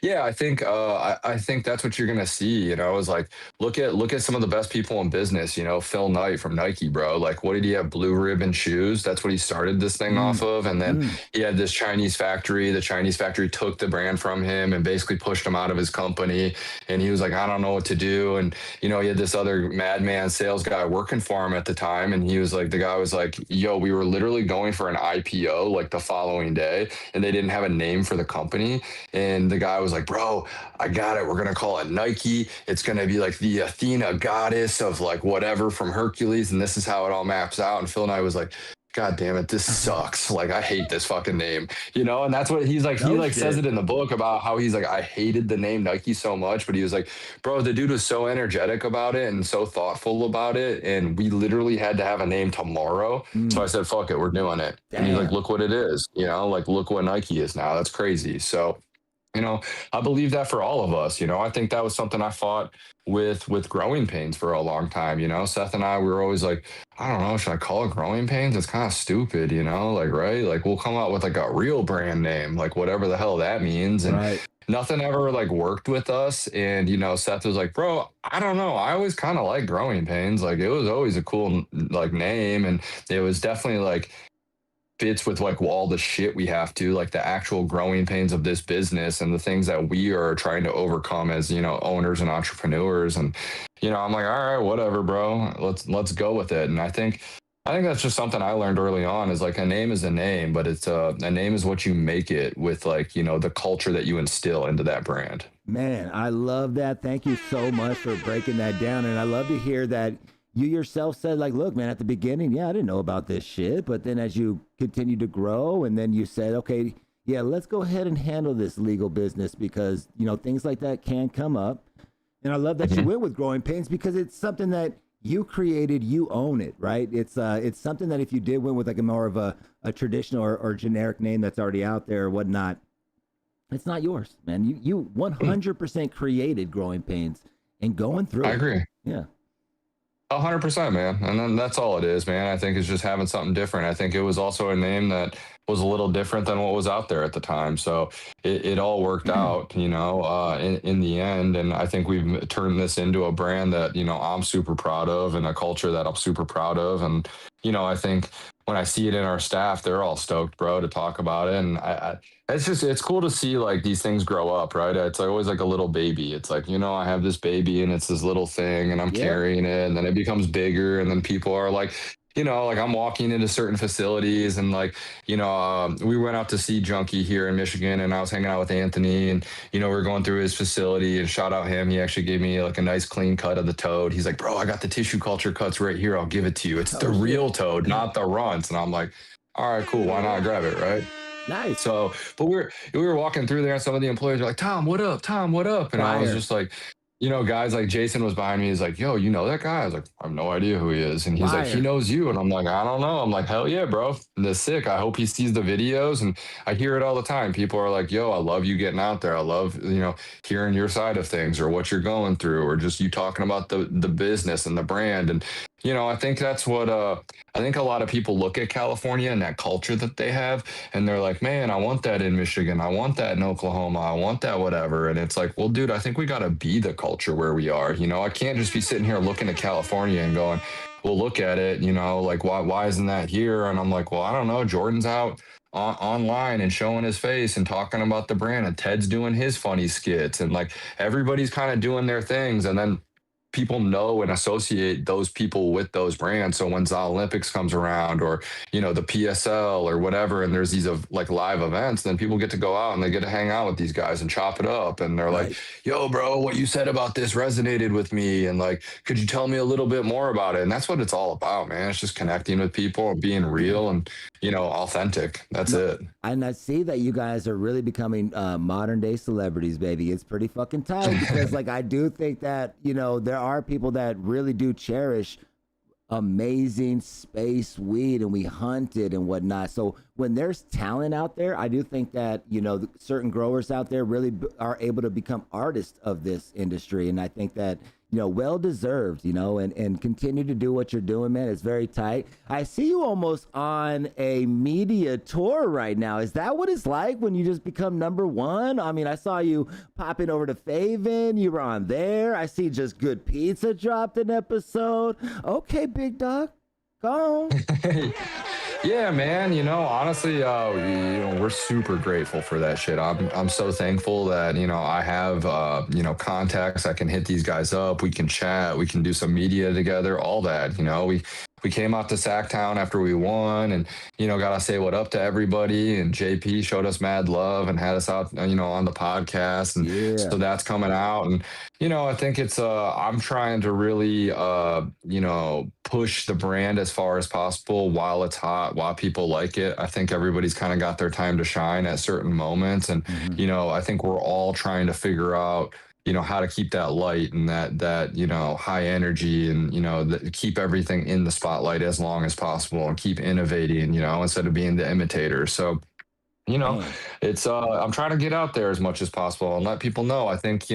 yeah, I think that's what you're gonna see. Is like, look at some of the best people in business. Phil Knight from Nike, bro. Like, what did he have? Blue Ribbon shoes. That's what he started this thing off of. And then he had this Chinese factory. The Chinese factory took the brand from him and basically pushed him out of his company. And he was like, I don't know what to do. And he had this other madman sales guy working for him at the time. And he was like, the guy was like, yo, we were literally going for an IPO like the following day, and they didn't have a name for the company. And the guy was like, bro, I got it. We're going to call it Nike. It's going to be like the Athena goddess of like whatever from Hercules. And this is how it all maps out. And Phil and I was like, God damn it, this sucks. Like, I hate this fucking name, and that's what he's like. Says it in the book about how he's like, I hated the name Nike so much, but he was like, bro, the dude was so energetic about it and so thoughtful about it. And we literally had to have a name tomorrow. So I said, fuck it, we're doing it. Damn. And he's like, look what it is, like, look what Nike is now. That's crazy. So, I believe that for all of us. I think that was something I fought with growing pains for a long time. Seth and I, we were always like, I don't know, should I call it growing pains? It's kind of stupid, like, right? Like we'll come out with like a real brand name, like whatever the hell that means. And Right. nothing ever like worked with us. And, Seth was like, bro, I don't know. I always kind of like growing pains. Like it was always a cool like name. And it was definitely like, fits with like all the shit we have to, like the actual growing pains of this business and the things that we are trying to overcome as owners and entrepreneurs. And I'm like, all right, whatever, bro, let's go with it. And I think that's just something I learned early on, is like a name is a name, but it's a name is what you make it with, like the culture that you instill into that brand. Man, I love that. Thank you so much for breaking that down. And I love to hear that you yourself said, like, look, man, at the beginning, yeah, I didn't know about this shit. But then as you continue to grow, and then you said, okay, yeah, let's go ahead and handle this legal business, because, things like that can come up. And I love that you went with growing pains, because it's something that you created, you own it, right? It's something that if you did went with like a more of a traditional or generic name that's already out there or whatnot, it's not yours, man. You 100% created growing pains and going through I agree. Yeah. 100%, man. And then that's all it is, man. I think it's just having something different. I think it was also a name that was a little different than what was out there at the time. So it all worked out, in the end. And I think we've turned this into a brand that, I'm super proud of, and a culture that I'm super proud of. And, I think when I see it in our staff, they're all stoked, bro, to talk about it. And it's cool to see like these things grow up, right? It's like always like a little baby. It's like, I have this baby and it's this little thing and I'm carrying it, and then it becomes bigger. And then people are like, like I'm walking into certain facilities, and like, we went out to see Junkie here in Michigan, and I was hanging out with Anthony, and, we're going through his facility, and shout out him. He actually gave me like a nice clean cut of the toad. He's like, bro, I got the tissue culture cuts right here. I'll give it to you. It's the real toad, not the runts. And I'm like, all right, cool. Why not grab it? Right. Nice. So, but we were walking through there, and some of the employees are like, Tom, what up? Tom, what up? And I was just like, guys like Jason was behind me. He's like, yo, that guy? I was like, I have no idea who he is. And he's like, he knows you. And I'm like, I don't know. I'm like, hell yeah, bro. That's sick. I hope he sees the videos. And I hear it all the time. People are like, yo, I love you getting out there. I love, hearing your side of things, or what you're going through, or just you talking about the business and the brand. And, I think that's what, I think a lot of people look at California and that culture that they have, and they're like, man, I want that in Michigan. I want that in Oklahoma. I want that whatever. And it's like, well, dude, I think we got to be the culture where we are. I can't just be sitting here looking at California and going, well, look at it, like, why isn't that here? And I'm like, well, I don't know. Jordan's out online and showing his face and talking about the brand, and Ted's doing his funny skits, and like everybody's kind of doing their things. And then people know and associate those people with those brands. So when the Olympics comes around, or, the PSL or whatever, and there's these like live events, then people get to go out and they get to hang out with these guys and chop it up. And they're like, yo, bro, what you said about this resonated with me. And like, could you tell me a little bit more about it? And that's what it's all about, man. It's just connecting with people and being real and, authentic. That's it. And I see that you guys are really becoming modern day celebrities, baby. It's pretty fucking tight, because like, I do think that, there are people that really do cherish amazing space weed, and we hunt it and whatnot. So when there's talent out there, I do think that, certain growers out there really are able to become artists of this industry. And I think that, well deserved, and continue to do what you're doing, man. It's very tight. I see you almost on a media tour right now. Is that what it's like when you just become number one? I mean, I saw you popping over to Faven. You were on there. I see Just Good Pizza dropped an episode. Okay, big dog. Go on. Yeah, man. Honestly, we're super grateful for that shit. I'm so thankful that, I have, contacts. I can hit these guys up. We can chat. We can do some media together, all that. We came out to Sacktown after we won, and, got to say what up to everybody. And JP showed us mad love and had us out, on the podcast. And so that's coming out. And, I think it's, I'm trying to really, push the brand as far as possible while it's hot, while people like it. I think everybody's kind of got their time to shine at certain moments. And, I think we're all trying to figure out, how to keep that light and that high energy, and, keep everything in the spotlight as long as possible, and keep innovating, instead of being the imitator. So, it's, I'm trying to get out there as much as possible and let people know. I think,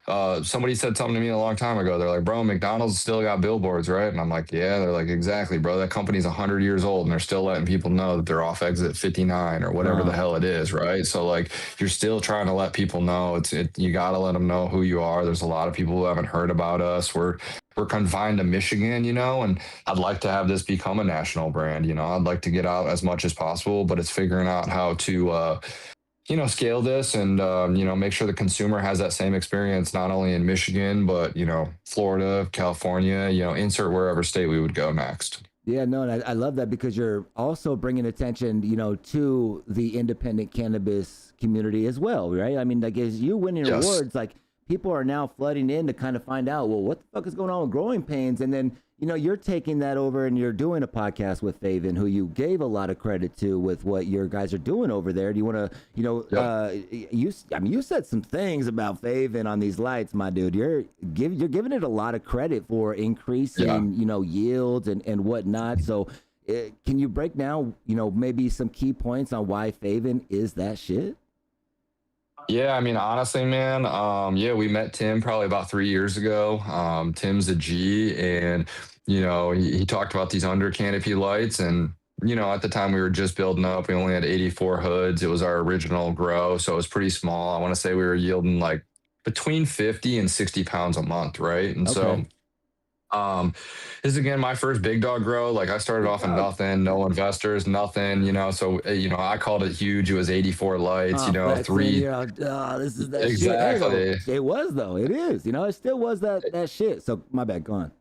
somebody said something to me a long time ago. They're like, bro, McDonald's still got billboards, right? And I'm like, yeah. They're like, exactly, bro. That company's 100 years old and they're still letting people know that they're off exit 59 or whatever the hell it is, right? So like, you're still trying to let people know. You got to let them know who you are. There's a lot of people who haven't heard about us. We're confined to Michigan, and I'd like to have this become a national brand. I'd like to get out as much as possible, but it's figuring out how to scale this and, make sure the consumer has that same experience, not only in Michigan, but, Florida, California, insert wherever state we would go next. Yeah, no, and I love that because you're also bringing attention, to the independent cannabis community as well, right? I mean, like, as you winning awards, like, people are now flooding in to kind of find out, well, what the fuck is going on with Growing Pains? And then, you're taking that over and you're doing a podcast with Faven, who you gave a lot of credit to with what your guys are doing over there. Do you want to, you said some things about Faven on these lights, my dude. You're giving it a lot of credit for increasing, yields and whatnot. So can you break down, maybe some key points on why Faven is that shit? Yeah, I mean, honestly, man, we met Tim probably about 3 years ago. Tim's a G, and he talked about these under canopy lights, and at the time we were just building up. We only had 84 hoods. It was our original grow, so it was pretty small. I want to say we were yielding like between 50 and 60 pounds a month, right? And so this is again my first big dog grow. Like, I started off in nothing, no investors, nothing, so I called it huge. It was 84 lights, three. This is that exactly shit. It was, though. It is, it still was that shit. So my bad, go on.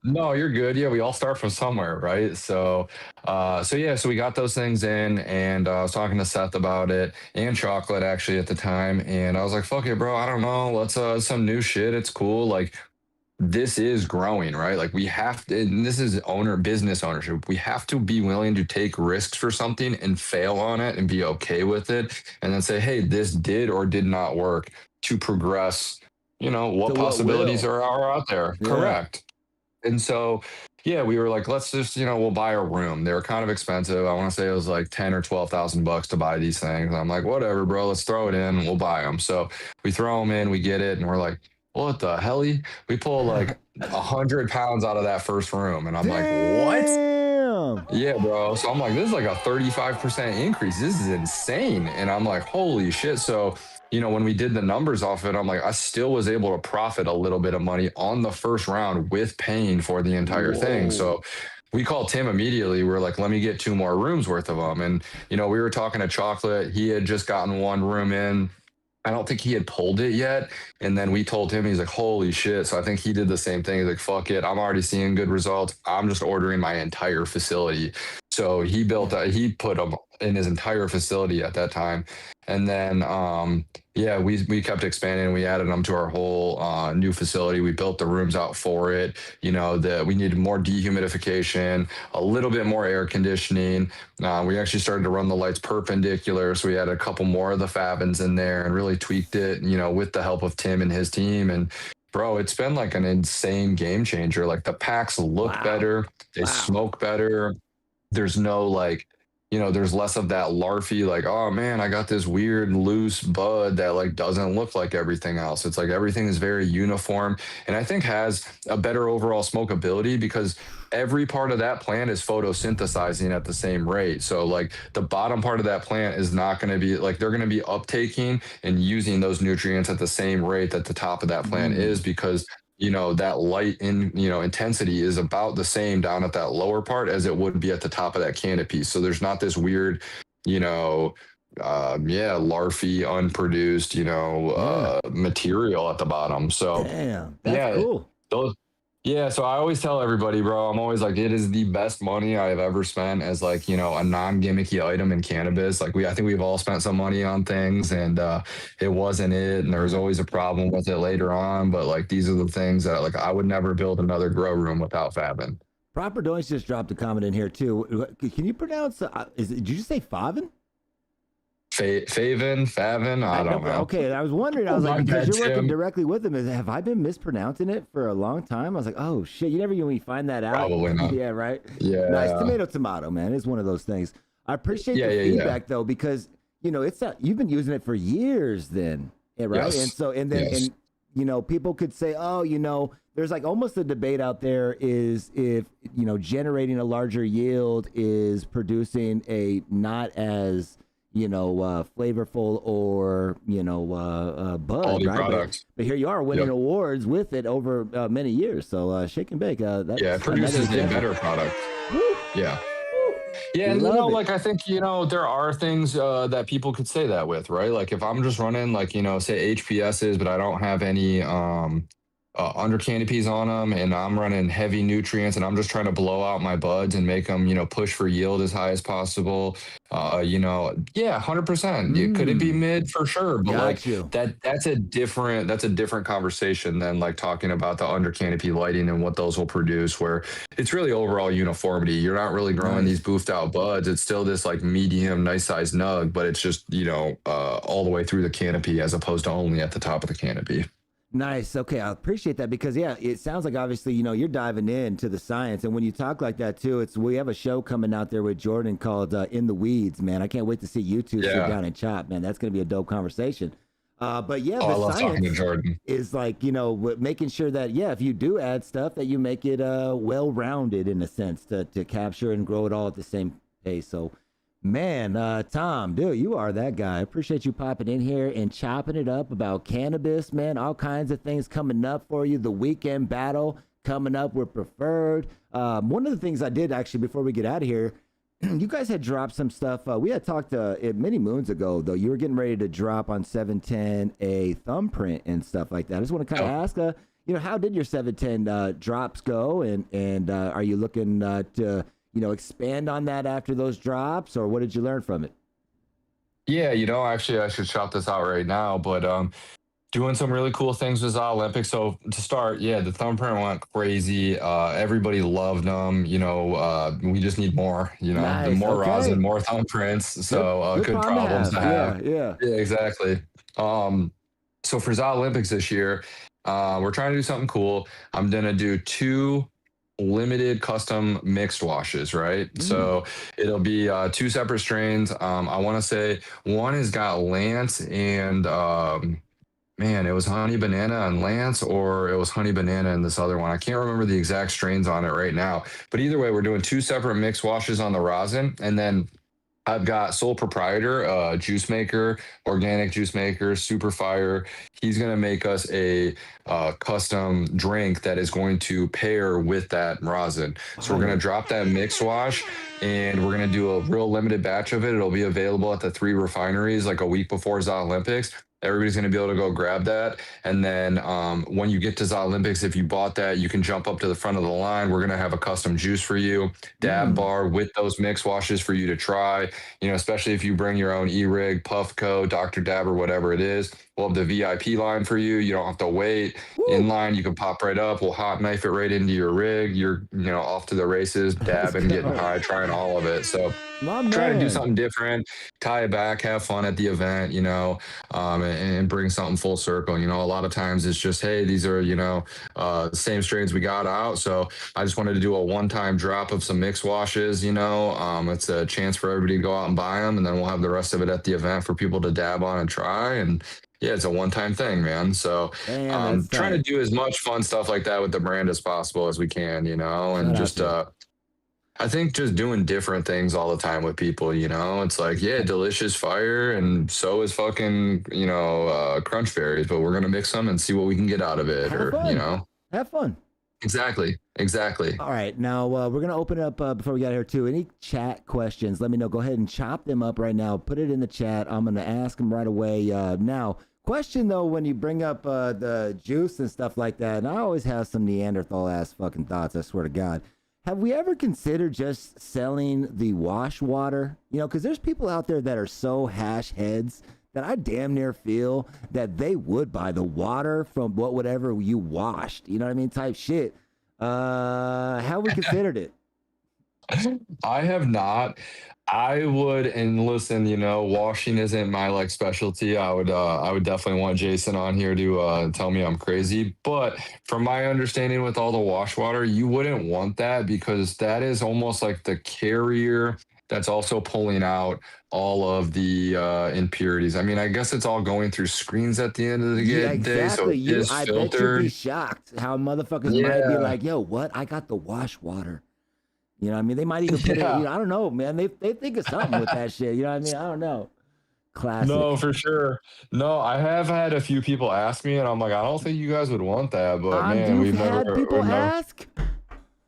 No, you're good. Yeah, we all start from somewhere, right? So we got those things in, and I was talking to Seth about it and Chocolate actually at the time, and I was like, "Fuck it, bro. I don't know. Let's some new shit. It's cool. Like, this is growing, right? Like, we have to, and this is business ownership. We have to be willing to take risks for something and fail on it and be okay with it, and then say, hey, this did or did not work, to progress. What possibilities are out there. Yeah. Correct. And so, we were like, let's just, we'll buy a room. They were kind of expensive. I want to say it was like 10 or 12,000 bucks to buy these things. And I'm like, whatever, bro, let's throw it in. We'll buy them. So we throw them in, we get it, and we're like, what the hell? We pull like 100 pounds out of that first room. And I'm like, what? Yeah, bro. So I'm like, this is like a 35% increase. This is insane. And I'm like, holy shit. So, when we did the numbers off it, I'm like, I still was able to profit a little bit of money on the first round with paying for the entire thing. So we called Tim immediately. We were like, let me get 2 more rooms worth of them. And, we were talking to Chocolate. He had just gotten 1 room in. I don't think he had pulled it yet. And then we told him, he's like, holy shit. So I think he did the same thing. He's like, fuck it. I'm already seeing good results. I'm just ordering my entire facility. So he put them in his entire facility at that time. And then, we kept expanding. We added them to our whole new facility. We built the rooms out for it. That we needed more dehumidification, a little bit more air conditioning. We actually started to run the lights perpendicular. So we had a couple more of the Favens in there and really tweaked it, with the help of Tim and his team. And bro, it's been like an insane game changer. Like, the packs look better. They smoke better. There's no there's less of that larfy, like, oh man, I got this weird loose bud that like doesn't look like everything else. It's like everything is very uniform, and I think has a better overall smokability because every part of that plant is photosynthesizing at the same rate. So like the bottom part of that plant is not going to be like, they're going to be uptaking and using those nutrients at the same rate that the top of that plant is, because that light intensity is about the same down at that lower part as it would be at the top of that canopy. So there's not this weird, larfy, unproduced, material at the bottom. So damn, that's cool. So I always tell everybody, bro, I'm always like, it is the best money I've ever spent as like, a non-gimmicky item in cannabis. Like I think we've all spent some money on things, and it wasn't it. And there was always a problem with it later on. But like, these are the things that like, I would never build another grow room without Favin. Proper Doinks just dropped a comment in here too. Can you pronounce, did you say Favin? Favin, I don't know. Okay, I was wondering. I was like, because you're working directly with him, have I been mispronouncing it for a long time? I was like, oh shit, you never even find that out. Probably not. Yeah, right. Yeah, nice. Tomato, man. It's one of those things. I appreciate the feedback though, because it's you've been using it for years, then, right? Yes. And so, and people could say, oh, there's like almost a debate out there is if, generating a larger yield is producing a not as, flavorful or, bud, Quality right? product. But here you are winning Yep. awards with it over many years. So shake and bake. That's Yeah, it produces another a example. better product. Woo, Yeah. Yeah, and love it. like I think there are things that people could say that with, right? Like if I'm just running like say HPSs, but I don't have any under canopies on them, and I'm running heavy nutrients, and I'm just trying to blow out my buds and make them push for yield as high as possible. Yeah, 100%. Could it be mid for sure? But like Got you. that's a different conversation than like talking about the under canopy lighting and what those will produce, where it's really overall uniformity. You're not really growing Nice. these boofed out buds. It's still this like medium, nice sized nug, but it's just, all the way through the canopy as opposed to only at the top of the canopy. Nice. Okay, I appreciate that because it sounds like obviously you're diving into the science, and when you talk like that too, we have a show coming out there with Jordan called "In the Weeds." Man, I can't wait to see you two sit Yeah. down and chop. Man, that's gonna be a dope conversation. But yeah, Oh, I the love talking to science Jordan. is like making sure that if you do add stuff that you make it well rounded in a sense to capture and grow it all at the same pace. So. Man, Tom, dude, you are that guy. I appreciate you popping in here and chopping it up about cannabis, man. All kinds of things coming up for you. The weekend battle coming up with Preferred. One of the things I did actually before we get out of here, you guys had dropped some stuff. We had talked many moons ago, though. You were getting ready to drop on 710 a thumbprint and stuff like that. I just want to kind of ask, how did your 710 drops go, and are you looking to expand on that after those drops, or what did you learn from it? Yeah, actually, I should shout this out right now, but doing some really cool things with Olympics. So to start, yeah, the thumbprint went crazy. Everybody loved them. We just need more. The Nice, more okay. rosin, more thumbprints. So good problems to have. Yeah. Yeah, exactly. So for Olympics this year, we're trying to do something cool. I'm gonna do 2 limited custom mixed washes, right? So it'll be 2 separate strains. I want to say one has got Lance and man, it was honey banana and Lance, or it was honey banana and this other one. I can't remember the exact strains on it right now. But either way, we're doing 2 separate mixed washes on the rosin, and then I've got sole proprietor, juice maker, organic juice maker, super fire. He's going to make us a custom drink that is going to pair with that rosin. So we're going to drop that mix wash, and we're going to do a real limited batch of it. It'll be available at the 3 refineries like a week before the Olympics. Everybody's going to be able to go grab that. And then when you get to the Olympics, if you bought that, you can jump up to the front of the line. We're going to have a custom juice for you, dab bar with those mix washes for you to try, especially if you bring your own E-Rig, Puffco, Dr. Dab, or whatever it is. We'll have the VIP line for you. You don't have to wait. In line, you can pop right up. We'll hot knife it right into your rig. You're, off to the races, dabbing, getting high, trying all of it. So try to do something different, tie it back, have fun at the event, and bring something full circle. A lot of times it's just, hey, these are, the same strains we got out. So I just wanted to do a one-time drop of some mix washes, it's a chance for everybody to go out and buy them. And then we'll have the rest of it at the event for people to dab on and try. And yeah, it's a one-time thing, man. So trying to do as much fun stuff like that with the brand as possible as we can, and just, I think just doing different things all the time with people, it's like, yeah, delicious fire. And so is fucking, crunch berries, but we're going to mix them and see what we can get out of it. Have fun. Exactly. All right. Now we're going to open it up before we get out here too. Any chat questions, let me know. Go ahead and chop them up right now. Put it in the chat. I'm going to ask them right away. Now, question though, when you bring up the juice and stuff like that, and I always have some Neanderthal ass fucking thoughts, I swear to God. Have we ever considered just selling the wash water? Because there's people out there that are so hash heads that I damn near feel that they would buy the water from whatever you washed. You know what I mean? Type shit. Have we considered it? I have not. I would, and listen, washing isn't my specialty. I would definitely want Jason on here to tell me I'm crazy. But from my understanding with all the wash water, you wouldn't want that because that is almost like the carrier that's also pulling out all of the impurities. I mean, I guess it's all going through screens at the end of the Yeah, day, so exactly. it is I bet you'd be filtered. shocked how motherfuckers might be Yeah, like, "Yo, what? I got the wash water." You know what I mean? They might even put it, yeah. I don't know, man. They think of something with that shit. You know what I mean? I don't know. No, Classic. for sure. No, I have had a few people ask me, and I'm like, I don't think you guys would want that, but man, You've had people we've never. ask?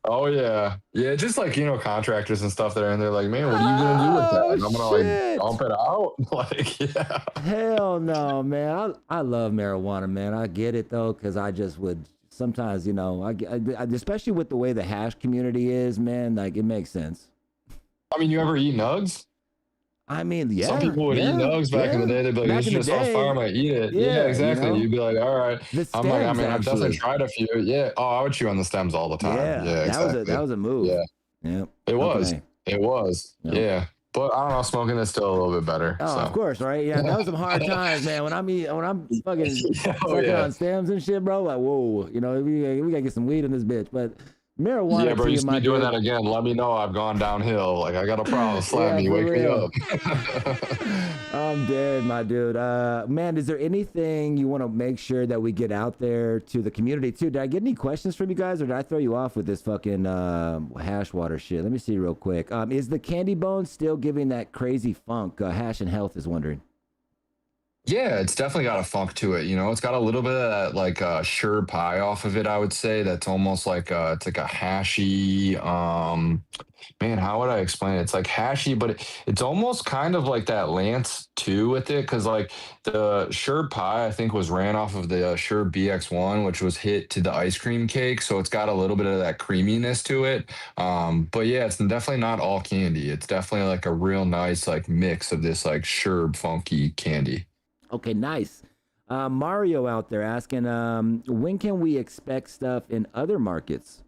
Oh yeah, yeah. Just like contractors and stuff that are in there, like, man, what are you gonna do with that? Oh And I'm gonna like shit. dump it out, like, yeah. Hell no, man. I love marijuana, man. I get it though, because I just would sometimes, especially with the way the hash community is, man. Like it makes sense. I mean, you ever eat nugs? I mean, Some yeah, people would eat yeah, nugs back in the yeah. day. They'd be like, Back "This is in the just on fire. day, I'm gonna eat it." Yeah, yeah, exactly. You'd be like, "All right." the I'm like, I stems mean, I've definitely actually. tried a few. Yeah. Oh, I would chew on the stems all the time. Yeah, Yeah, that exactly. was a move. Yeah, Yeah. it was. Okay. It was. Yeah. Yeah. But I don't know, smoking is still a little bit better. Oh, of So. course, right? Yeah, that was some hard times, man. When I'm fucking Oh sucking yeah. on stems and shit, bro. Like, whoa, we gotta get some weed in this bitch. But Yeah, marijuana bro, to you you, see my me doing dude. that again. Let me know I've gone downhill. Like I got a problem. Slap Yeah, me. for Wake me real. up. I'm dead, my dude. Man, is there anything you want to make sure that we get out there to the community too? Did I get any questions from you guys, or did I throw you off with this fucking hash water shit? Let me see real quick. Is the candy bone still giving that crazy funk? Hash and Health is wondering. Yeah, it's definitely got a funk to it. It's got a little bit of that like sure pie off of it, I would say. That's almost like it's like a hashy man, how would I explain it? It's like hashy, but it's almost kind of like that Lance too with it, because like the sure pie I think was ran off of the sure BX1, which was hit to the ice cream cake, so it's got a little bit of that creaminess to it. But yeah, it's definitely not all candy. It's definitely like a real nice like mix of this like sure funky candy. Okay, nice. Mario out there asking, when can we expect stuff in other markets?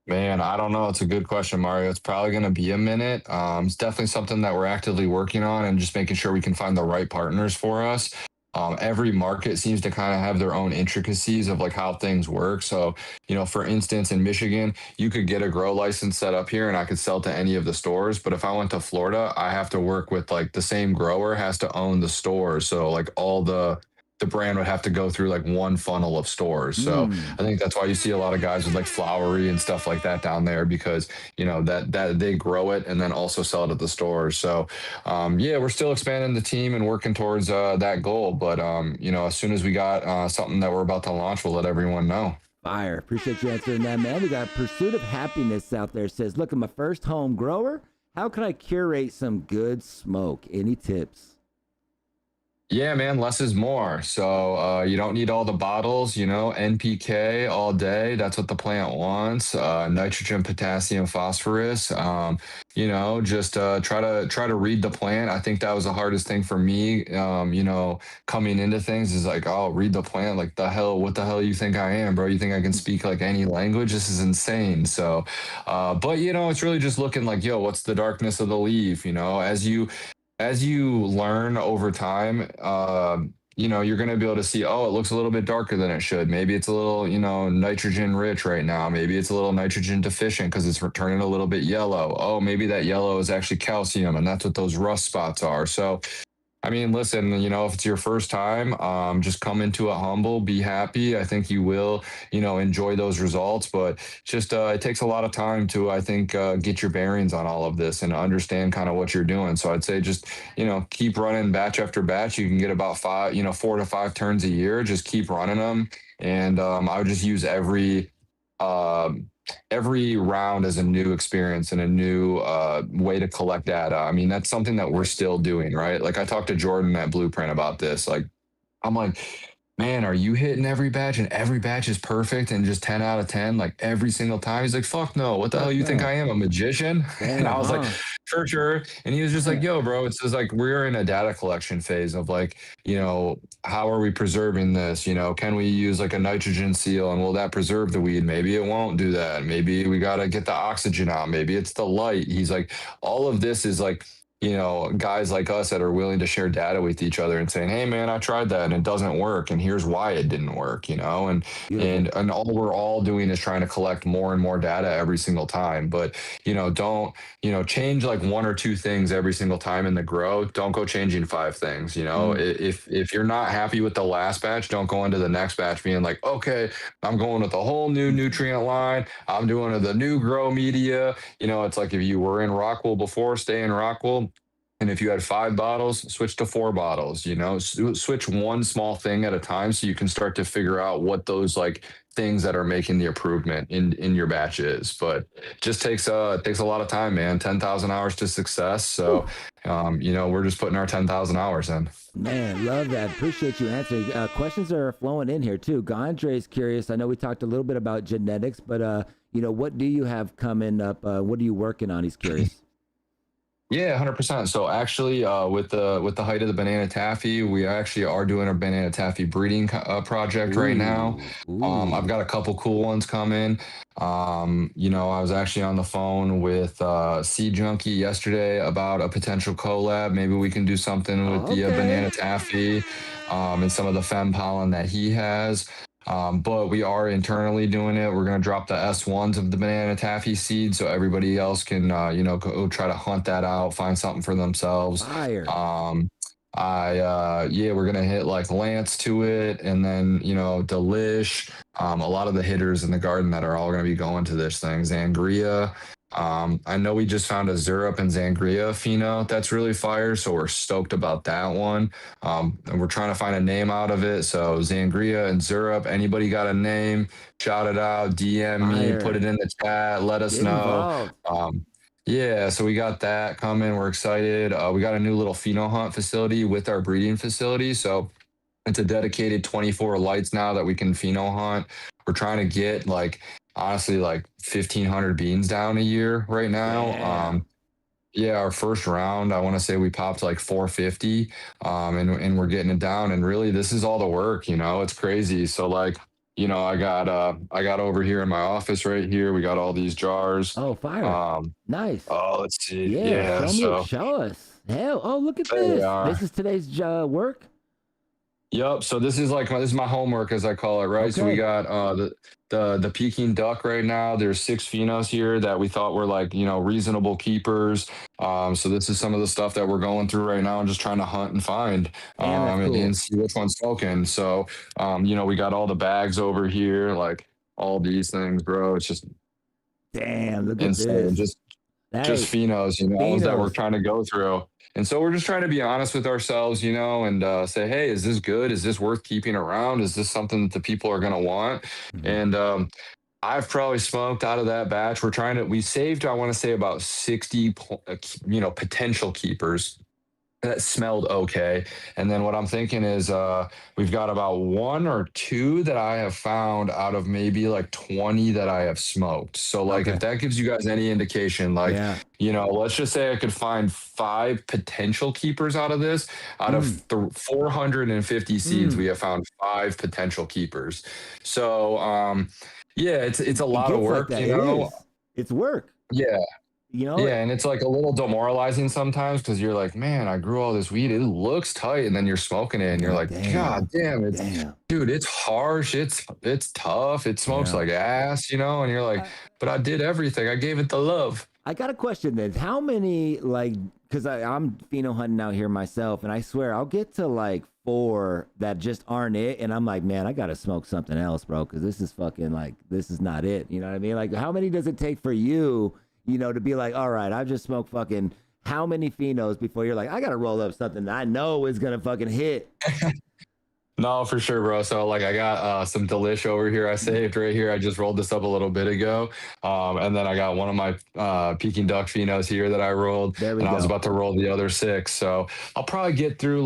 Man, I don't know. It's a good question, Mario. It's probably going to be a minute. It's definitely something that we're actively working on and just making sure we can find the right partners for us. Every market seems to kind of have their own intricacies of like how things work. So, for instance, in Michigan, you could get a grow license set up here and I could sell to any of the stores. But if I went to Florida, I have to work with like the same grower has to own the stores. So like all the brand would have to go through like one funnel of stores. So Mm. I think that's why you see a lot of guys with like flowery and stuff like that down there, because that they grow it and then also sell it at the stores. So yeah, we're still expanding the team and working towards that goal. But as soon as we got something that we're about to launch, we'll let everyone know. Fire. Appreciate you answering that, man. We got Pursuit of Happiness out there. Says, look, I'm my first home grower. How can I curate some good smoke? Any tips? Yeah, man, less is more. So you don't need all the bottles, NPK all day. That's what the plant wants. Nitrogen, potassium, phosphorus. Just try to read the plant. I think that was the hardest thing for me. Coming into things is like, oh, read the plant. Like what the hell you think I am, bro? You think I can speak like any language? This is insane. So, but it's really just looking like, yo, what's the darkness of the leaf? As you learn over time, you're going to be able to see, oh, it looks a little bit darker than it should. Maybe it's a little, nitrogen rich right now. Maybe it's a little nitrogen deficient because it's turning a little bit yellow. Oh, maybe that yellow is actually calcium, and that's what those rust spots are. So, I mean, listen, if it's your first time, just come into it humble, be happy. I think you will, enjoy those results. But just it takes a lot of time to, I think, get your bearings on all of this and understand kind of what you're doing. So I'd say just, keep running batch after batch. You can get about 4 to 5 turns a year. Just keep running them. And I would just use every round as a new experience and a new way to collect data. I mean, that's something that we're still doing, right? Like I talked to Jordan at Blueprint about this. Like, I'm like, man, are you hitting every batch and every batch is perfect and just 10 out of 10, like every single time? He's like, fuck no. What the hell you think I am, a magician? And I was like, for sure. And he was just like, yo, bro, it's just like we're in a data collection phase of like, how are we preserving this? Can we use like a nitrogen seal and will that preserve the weed? Maybe it won't do that. Maybe we got to get the oxygen out. Maybe it's the light. He's like, all of this is like, guys like us that are willing to share data with each other and saying, hey man, I tried that and it doesn't work, and here's why it didn't work, and Beautiful. and all we're all doing is trying to collect more and more data every single time. But don't change like one or two things every single time in the grow. Don't go changing five things. If you're not happy with the last batch, don't go into the next batch being like, okay, I'm going with a whole new nutrient line, I'm doing the new grow media. It's like if you were in Rockwool before, stay in Rockwool. And if you had 5 bottles, switch to 4 bottles, switch one small thing at a time so you can start to figure out what those like things that are making the improvement in your batch is. But just takes a lot of time, man. 10,000 hours to success. So, we're just putting our 10,000 hours in. Man, love that. Appreciate you answering. Questions are flowing in here too. Gondre's curious. I know we talked a little bit about genetics, but what do you have coming up? What are you working on? He's curious. Yeah, 100%. So actually, with the height of the banana taffy, we actually are doing a banana taffy breeding project right now. I've got a couple cool ones coming. I was actually on the phone with Seed Junkie yesterday about a potential collab. Maybe we can do something with the banana taffy and some of the fem pollen that he has. But we are internally doing it. We're going to drop the S1s of the banana taffy seed so everybody else can, go try to hunt that out, find something for themselves. Fire. We're going to hit like Lance to it, and then, Delish, a lot of the hitters in the garden that are all going to be going to this thing. Zangria. I know we just found a Syrup and Zangria pheno that's really fire, so we're stoked about that one. And we're trying to find a name out of it. So Zangria and Syrup, anybody got a name, shout it out, DM me, put it in the chat, let us know. So we got that coming. We're excited. We got a new little pheno hunt facility with our breeding facility. So it's a dedicated 24 lights now that we can pheno hunt. We're trying to get honestly 1,500 beans down a year right now. Our first round, I want to say we popped 450, and we're getting it down. And really, this is all the work, it's crazy. So I got over here in my office right here. We got all these jars. Oh, fire. Nice. Oh, let's see. Yeah. Show us. Hell. Oh, look at this. This is today's work. Yep. So this is my homework, as I call it, right? Okay. So we got the Peking duck right now. There's 6 phenos here that we thought were reasonable keepers. So this is some of the stuff that we're going through right now and just trying to hunt and find cool. and see which one's smoking. So we got all the bags over here, all these things, bro. It's just damn, look insane. at this. Just phenos, that we're trying to go through. And so we're just trying to be honest with ourselves, and say, hey, is this good? Is this worth keeping around? Is this something that the people are going to want? Mm-hmm. And I've probably smoked out of that batch. We saved, I want to say, about 60, potential keepers that smelled okay. And then what I'm thinking is we've got about 1 or 2 that I have found out of maybe 20 that I have smoked. So if that gives you guys any indication, let's just say I could find 5 potential keepers out of this. Out of the 450 seeds, we have found 5 potential keepers. So it's a lot of work, It's work. Yeah. And it's a little demoralizing sometimes because you're like, man, I grew all this weed. It looks tight. And then you're smoking it and you're like, God damn, dude, it's harsh. It's tough. It smokes like ass, and you're like, but I did everything. I gave it the love. I got a question then. How many, because I'm pheno hunting out here myself, and I swear I'll get to 4 that just aren't it. And I'm like, man, I got to smoke something else, bro, because this is fucking this is not it. You know what I mean? How many does it take for you? To be all right, I've just smoked fucking how many phenos before you're I got to roll up something that I know is going to fucking hit. No, for sure, bro. So I got some Delish over here. I saved right here. I just rolled this up a little bit ago. And then I got one of my Peking duck phenos here that I rolled. I was about to roll the other 6. So I'll probably get through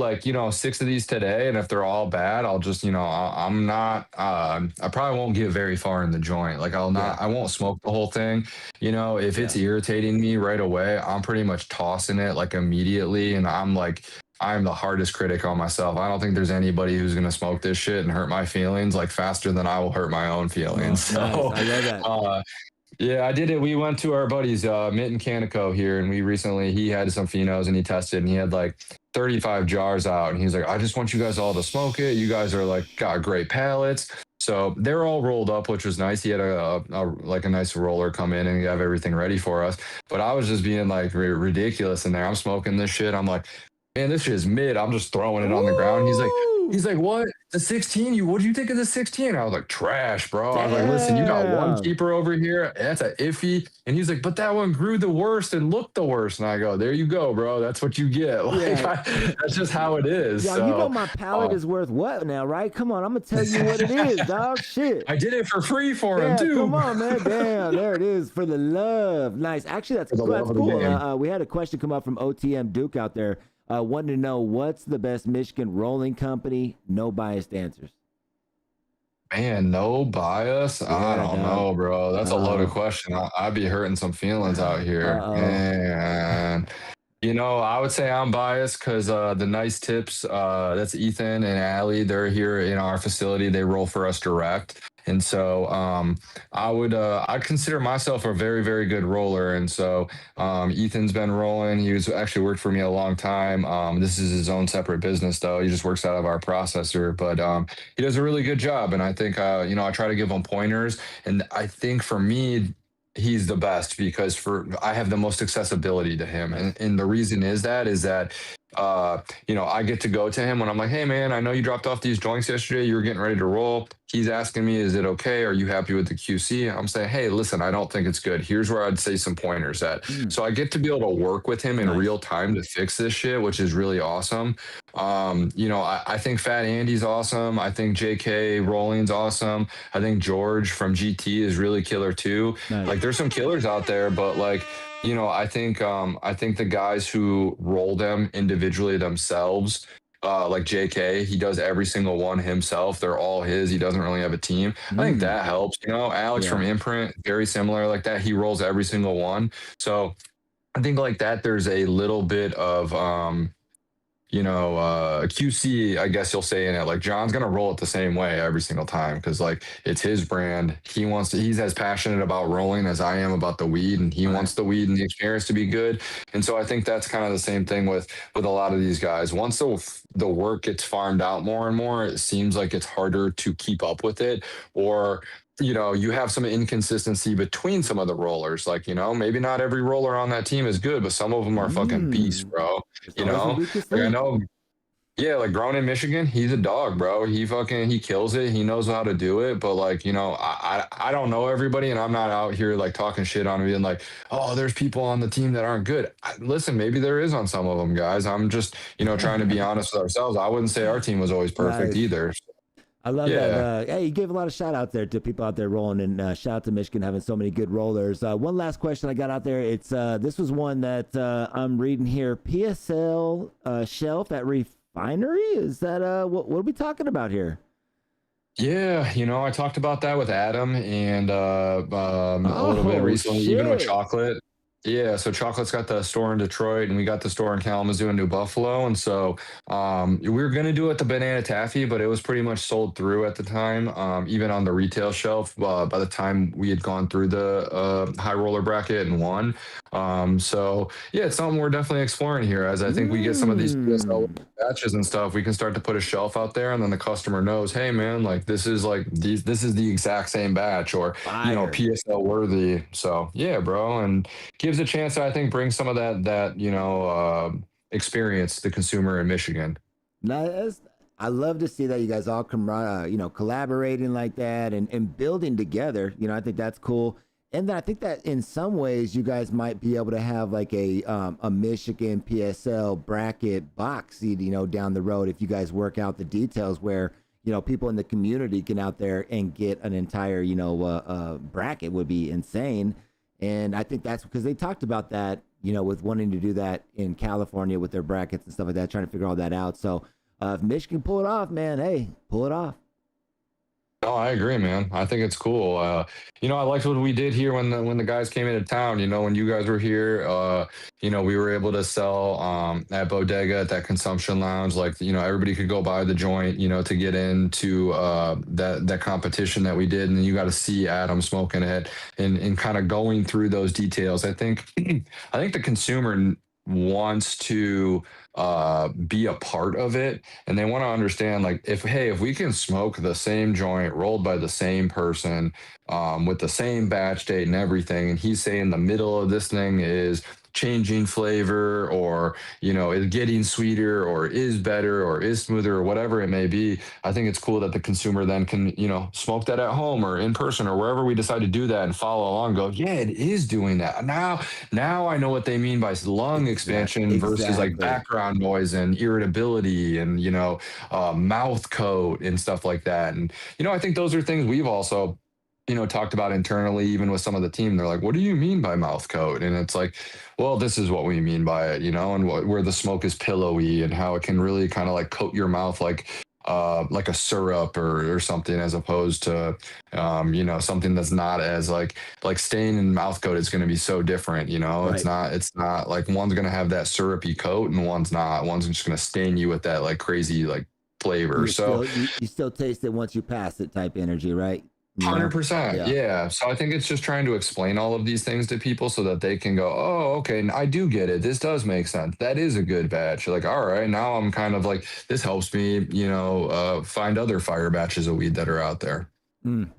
6 of these today. And if they're all bad, I'll just, I'm not, I probably won't get very far in the joint. I won't smoke the whole thing. If it's irritating me right away, I'm pretty much tossing it immediately. And I'm the hardest critic on myself. I don't think there's anybody who's going to smoke this shit and hurt my feelings faster than I will hurt my own feelings. Oh, nice. I love that. Yeah, I did it. We went to our buddies, Mint and Canico here, and he had some phenos and he tested, and he had like 35 jars out, and he's like, I just want you guys all to smoke it. You guys are like got great palates. So they're all rolled up, which was nice. He had a nice roller come in and have everything ready for us. But I was just being like ridiculous in there. I'm smoking this shit. I'm like, man, this shit is mid. I'm just throwing it on the ground. He's like, what? The 16? What do you think of the 16? I was like, trash, bro. I was like, listen, you got one Damn. keeper over here. That's a iffy. And he's like, but that one grew the worst and looked the worst. And I go, there you go, bro. That's what you get. Like, Yeah. that's just how it is. Yeah, So, you know my palate is worth what now, right? Come on, I'm gonna tell you what it is, dog. Shit. I did it for free for Yeah, him too. come on, man. Damn, there it is for the love. Nice. Actually, that's For the love of the cool. game. We had a question come up from OTM Duke out there. Wanting to know what's the best Michigan rolling company? No biased answers. Man, no bias. I don't know, bro. That's a loaded question. I'd be hurting some feelings out here. And I would say I'm biased because the nice tips, that's Ethan and Allie. They're here in our facility. They roll for us direct. And so I'd consider myself a very, very good roller. And so Ethan's been rolling. He was actually worked for me a long time. This is his own separate business, though. He just works out of our processor, but he does a really good job. And I think, I try to give him pointers. And I think for me, he's the best because I have the most accessibility to him. And the reason is that I get to go to him when I'm like, hey man, I know you dropped off these joints yesterday. You were getting ready to roll. He's asking me, is it okay? Are you happy with the QC? I'm saying, hey, listen, I don't think it's good. Here's where I'd say some pointers at. So I get to be able to work with him in real time to fix this shit, which is really awesome. I think Fat Andy's awesome. I think JK Rolling's awesome. I think George from GT is really killer too. Nice. Like there's some killers out there, but like, I think the guys who roll them individually themselves, like JK, he does every single one himself. They're all his. He doesn't really have a team. I think that helps. Alex from Imprint, very similar like that. He rolls every single one. So I think like that, there's a little bit of QC, I guess you'll say in it, like John's going to roll it the same way every single time. Cause like it's his brand. He's as passionate about rolling as I am about the weed, and he wants the weed and the experience to be good. And so I think that's kind of the same thing with a lot of these guys. Once the work gets farmed out more and more, it seems like it's harder to keep up with it, or you have some inconsistency between some of the rollers. Like, maybe not every roller on that team is good, but some of them are fucking beasts, bro. Like I know, yeah, like grown in Michigan, he's a dog, bro. He kills it. He knows how to do it. But like, I don't know everybody, and I'm not out here like talking shit on being like, oh, there's people on the team that aren't good. Listen, maybe there is on some of them, guys. I'm just, trying to be honest with ourselves. I wouldn't say our team was always perfect either. I love that. Hey, you gave a lot of shout out there to people out there rolling, and shout out to Michigan having so many good rollers. One last question I got out there. It's this was one that I'm reading here. PSL shelf at refinery. Is that what are we talking about here? Yeah, I talked about that with Adam and a little bit recently, even with Chocolate. Yeah, so Chocolate's got the store in Detroit, and we got the store in Kalamazoo and New Buffalo. And so we were going to do it the Banana Taffy, but it was pretty much sold through at the time, even on the retail shelf by the time we had gone through the high roller bracket and won. So, yeah, it's something we're definitely exploring here. As I think we get some of these PSL batches and stuff, we can start to put a shelf out there, and then the customer knows, hey, man, like this is the exact same batch, or, PSL worthy. So, yeah, bro. And gives a chance to, I think, bring some of that experience to the consumer in Michigan. Nice. I love to see that you guys all collaborating like that and building together. I think that's cool. And then I think that in some ways you guys might be able to have like a Michigan PSL bracket box seat, down the road, if you guys work out the details where, people in the community can out there and get an entire, bracket would be insane. And I think that's because they talked about that, with wanting to do that in California with their brackets and stuff like that, trying to figure all that out. So if Michigan pull it off, man, hey, pull it off. No, I agree, man. I think it's cool. I liked what we did here when the guys came into town. When you guys were here, we were able to sell at Bodega at that consumption lounge. Like, everybody could go buy the joint, to get into that competition that we did, and then you got to see Adam smoking it and kind of going through those details. I think I think the consumer wants to be a part of it, and they want to understand, like, if we can smoke the same joint rolled by the same person, with the same batch date and everything, and he's saying the middle of this thing is changing flavor, or is getting sweeter, or is better, or is smoother, or whatever it may be. I think it's cool that the consumer then can smoke that at home or in person or wherever we decide to do that, and follow along, go, yeah, it is doing that. Now I know what they mean by lung expansion versus like Exactly. background noise and irritability, and mouth coat and stuff like that. And I think those are things we've also talked about internally, even with some of the team. They're like, what do you mean by mouth coat? And it's like, well, this is what we mean by it, and where the smoke is pillowy, and how it can really kind of like coat your mouth like a syrup, or something, as opposed to something that's not as like stain and mouth coat is going to be so different. Right. It's not like one's going to have that syrupy coat and one's not. One's just going to stain you with that like crazy like flavor. So You still taste it once you pass it type energy, right? 100%. Yeah. Yeah. So I think it's just trying to explain all of these things to people so that they can go, oh, okay, I do get it. This does make sense. That is a good batch. Like, all right, now I'm kind of like, this helps me, find other fire batches of weed that are out there.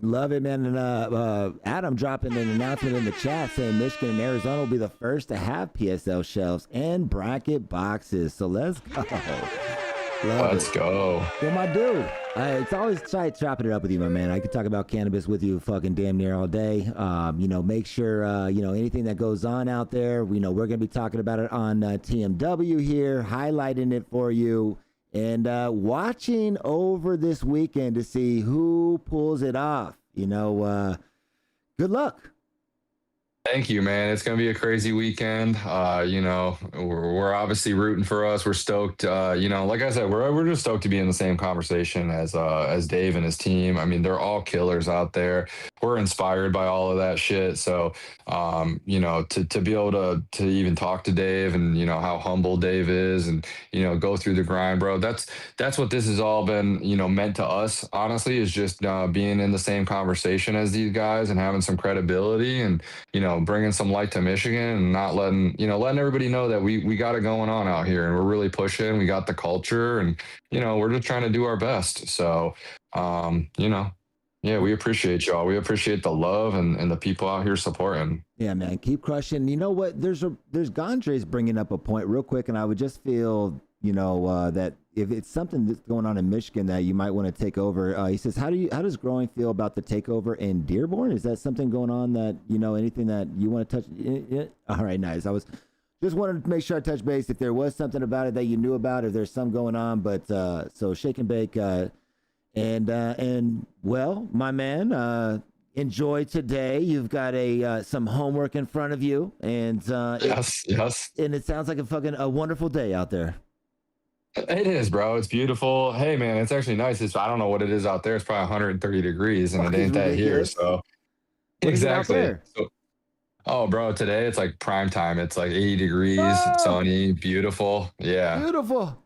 Love it, man. And Adam dropping an announcement in the chat saying Michigan and Arizona will be the first to have PSL shelves and bracket boxes. So let's go. Let's go. Well, my dude, it's always tight chopping it up with you, my man. I could talk about cannabis with you fucking damn near all day. Make sure, anything that goes on out there, we're going to be talking about it on TMW here, highlighting it for you, and watching over this weekend to see who pulls it off. Good luck. Thank you, man. It's going to be a crazy weekend. We're obviously rooting for us. We're stoked. Like I said, we're just stoked to be in the same conversation as Dave and his team. I mean, they're all killers out there. We're inspired by all of that shit. So, to be able to even talk to Dave, and how humble Dave is, and go through the grind, bro. That's what this has all been meant to us. Honestly, is just being in the same conversation as these guys and having some credibility, and bringing some light to Michigan, and not letting everybody know that we got it going on out here, and we're really pushing. We got the culture, and we're just trying to do our best. So, yeah, we appreciate y'all. We appreciate the love and the people out here supporting. Yeah, man, keep crushing. You know what? There's Gondre's bringing up a point real quick, and I would just feel that if it's something that's going on in Michigan that you might want to take over. He says, how does growing feel about the takeover in Dearborn? Is that something going on that anything that you want to touch? All right, nice. I was just wanted to make sure I touch base if there was something about it that you knew about, if there's some going on. But so shake and bake, and well, my man, enjoy today. You've got some homework in front of you, and Yes. and it sounds like a wonderful day out there. It is, bro. It's beautiful. Hey, man, it's actually nice. I don't know what it is out there. It's probably 130 degrees, and Fuck it is ain't that here. ridiculous. So What is it out exactly. there? So, oh, bro, today it's like prime time. It's like 80 degrees, Oh, sunny, beautiful. Yeah. beautiful.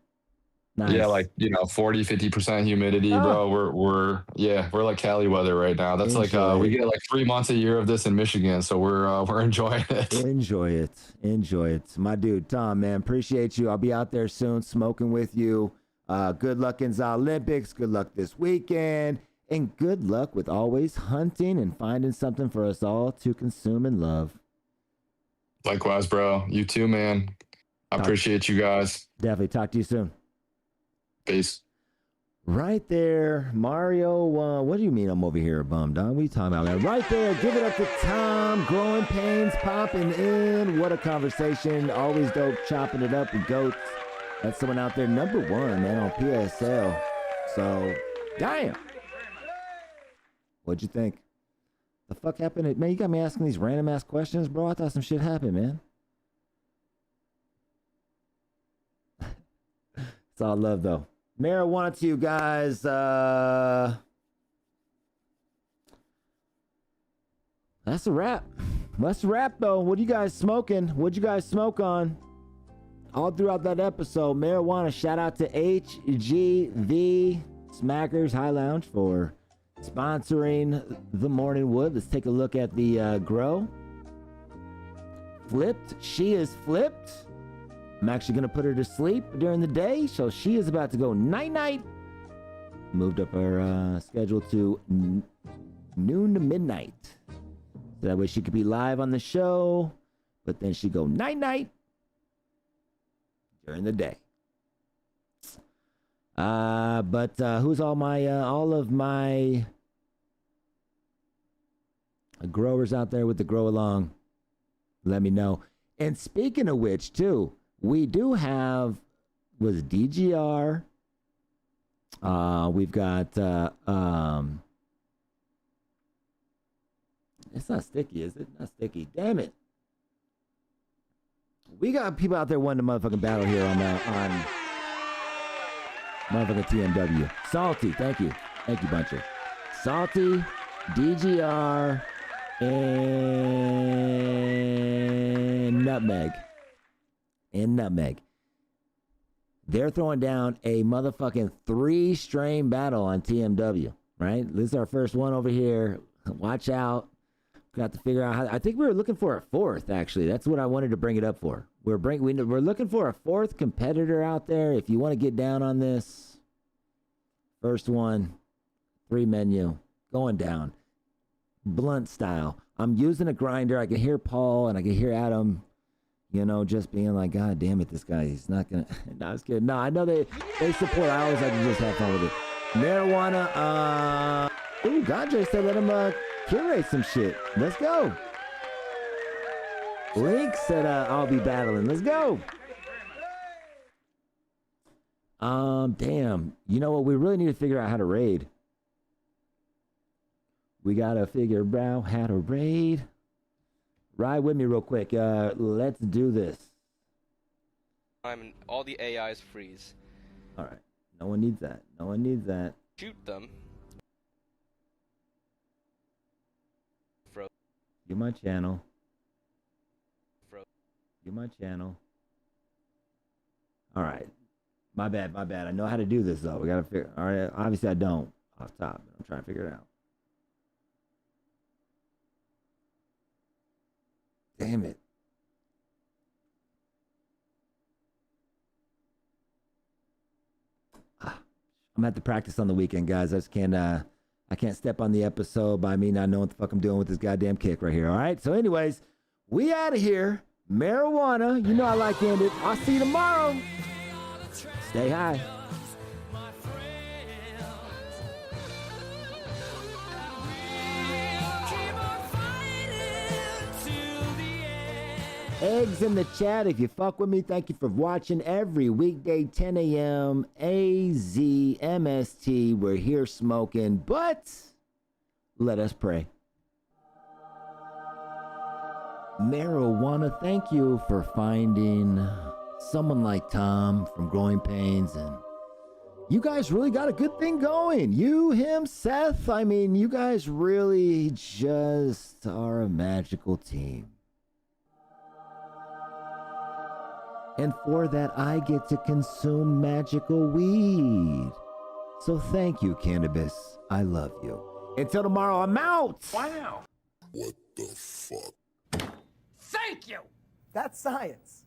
Nice. Yeah, like 40, 50% humidity, bro. We're like Cali weather right now. That's Enjoy we it. get like 3 months a year of this in Michigan, so we're enjoying it. Enjoy it. My dude, Tom, man, appreciate you. I'll be out there soon smoking with you. Good luck in the Olympics. Good luck this weekend. And good luck with always hunting and finding something for us all to consume and love. Likewise, bro. You too, man. I appreciate you guys. Definitely talk to you soon. Peace. Right there, Mario. What do you mean I'm over here bummed, Don? What are you talking about, man? Right there, give it up to Tom. Growing pains popping in. What a conversation. Always dope chopping it up with goats. That's someone out there, number one, man, on PSL. So, damn. What'd you think? The fuck happened? Man, you got me asking these random ass questions, bro. I thought some shit happened, man. It's all love, though. Marijuana to you guys. That's a wrap. That's a wrap, though. What are you guys smoking? What'd you guys smoke on? All throughout that episode, marijuana. Shout out to HGV Smackers High Lounge for sponsoring the Morning Wood. Let's take a look at the grow. Flipped. She is flipped. I'm actually going to put her to sleep during the day, so she is about to go night-night. Moved up her schedule to noon to midnight. So that way she could be live on the show, but then she go night-night during the day. But who's all of my growers out there with the grow along? Let me know. And speaking of which, too, we do have was DGR. We've got it's not sticky, is it? Not sticky. Damn it. We got people out there wanting to motherfucking battle here on motherfucking TMW. Salty, thank you. Thank you, Buncher. Salty, DGR, and Nutmeg. They're throwing down a motherfucking 3-strain battle on TMW, right? This is our first one over here. Watch out. Got to figure out how. I think we were looking for a fourth, actually. That's what I wanted to bring it up for. We're looking for a fourth competitor out there. If you want to get down on this, first one, 3 menu, going down. Blunt style. I'm using a grinder. I can hear Paul and I can hear Adam, just being like, God damn it, this guy, he's not going to. No, I was kidding. No, I know they support. I always like to just have fun with it. Marijuana. Ooh, Gandre said let him curate some shit. Let's go. Link said I'll be battling. Let's go. Damn. You know what? We really need to figure out how to raid. We gotta figure out how to raid. Ride with me real quick. Let's do this. All the AIs freeze. All right. No one needs that. No one needs that. Shoot them. You my channel. You my channel. All right. My bad. I know how to do this, though. We gotta figure. All right. Obviously, I don't off top. I'm trying to figure it out. Damn it. I'm gonna have to practice on the weekend, guys. I can't step on the episode by me not knowing what the fuck I'm doing with this goddamn kick right here. All right. So, anyways, we out of here. Marijuana. You know I like to end it. I'll see you tomorrow. Stay high. Eggs in the chat. If you fuck with me, thank you for watching every weekday, 10 a.m. AZMST. We're here smoking, but let us pray. Marijuana, thank you for finding someone like Tom from Growing Pains, and you guys really got a good thing going. You, him, Seth, I mean, you guys really just are a magical team. And for that, I get to consume magical weed. So thank you, Cannabis. I love you. Until tomorrow, I'm out. Wow. What the fuck? Thank you! That's science.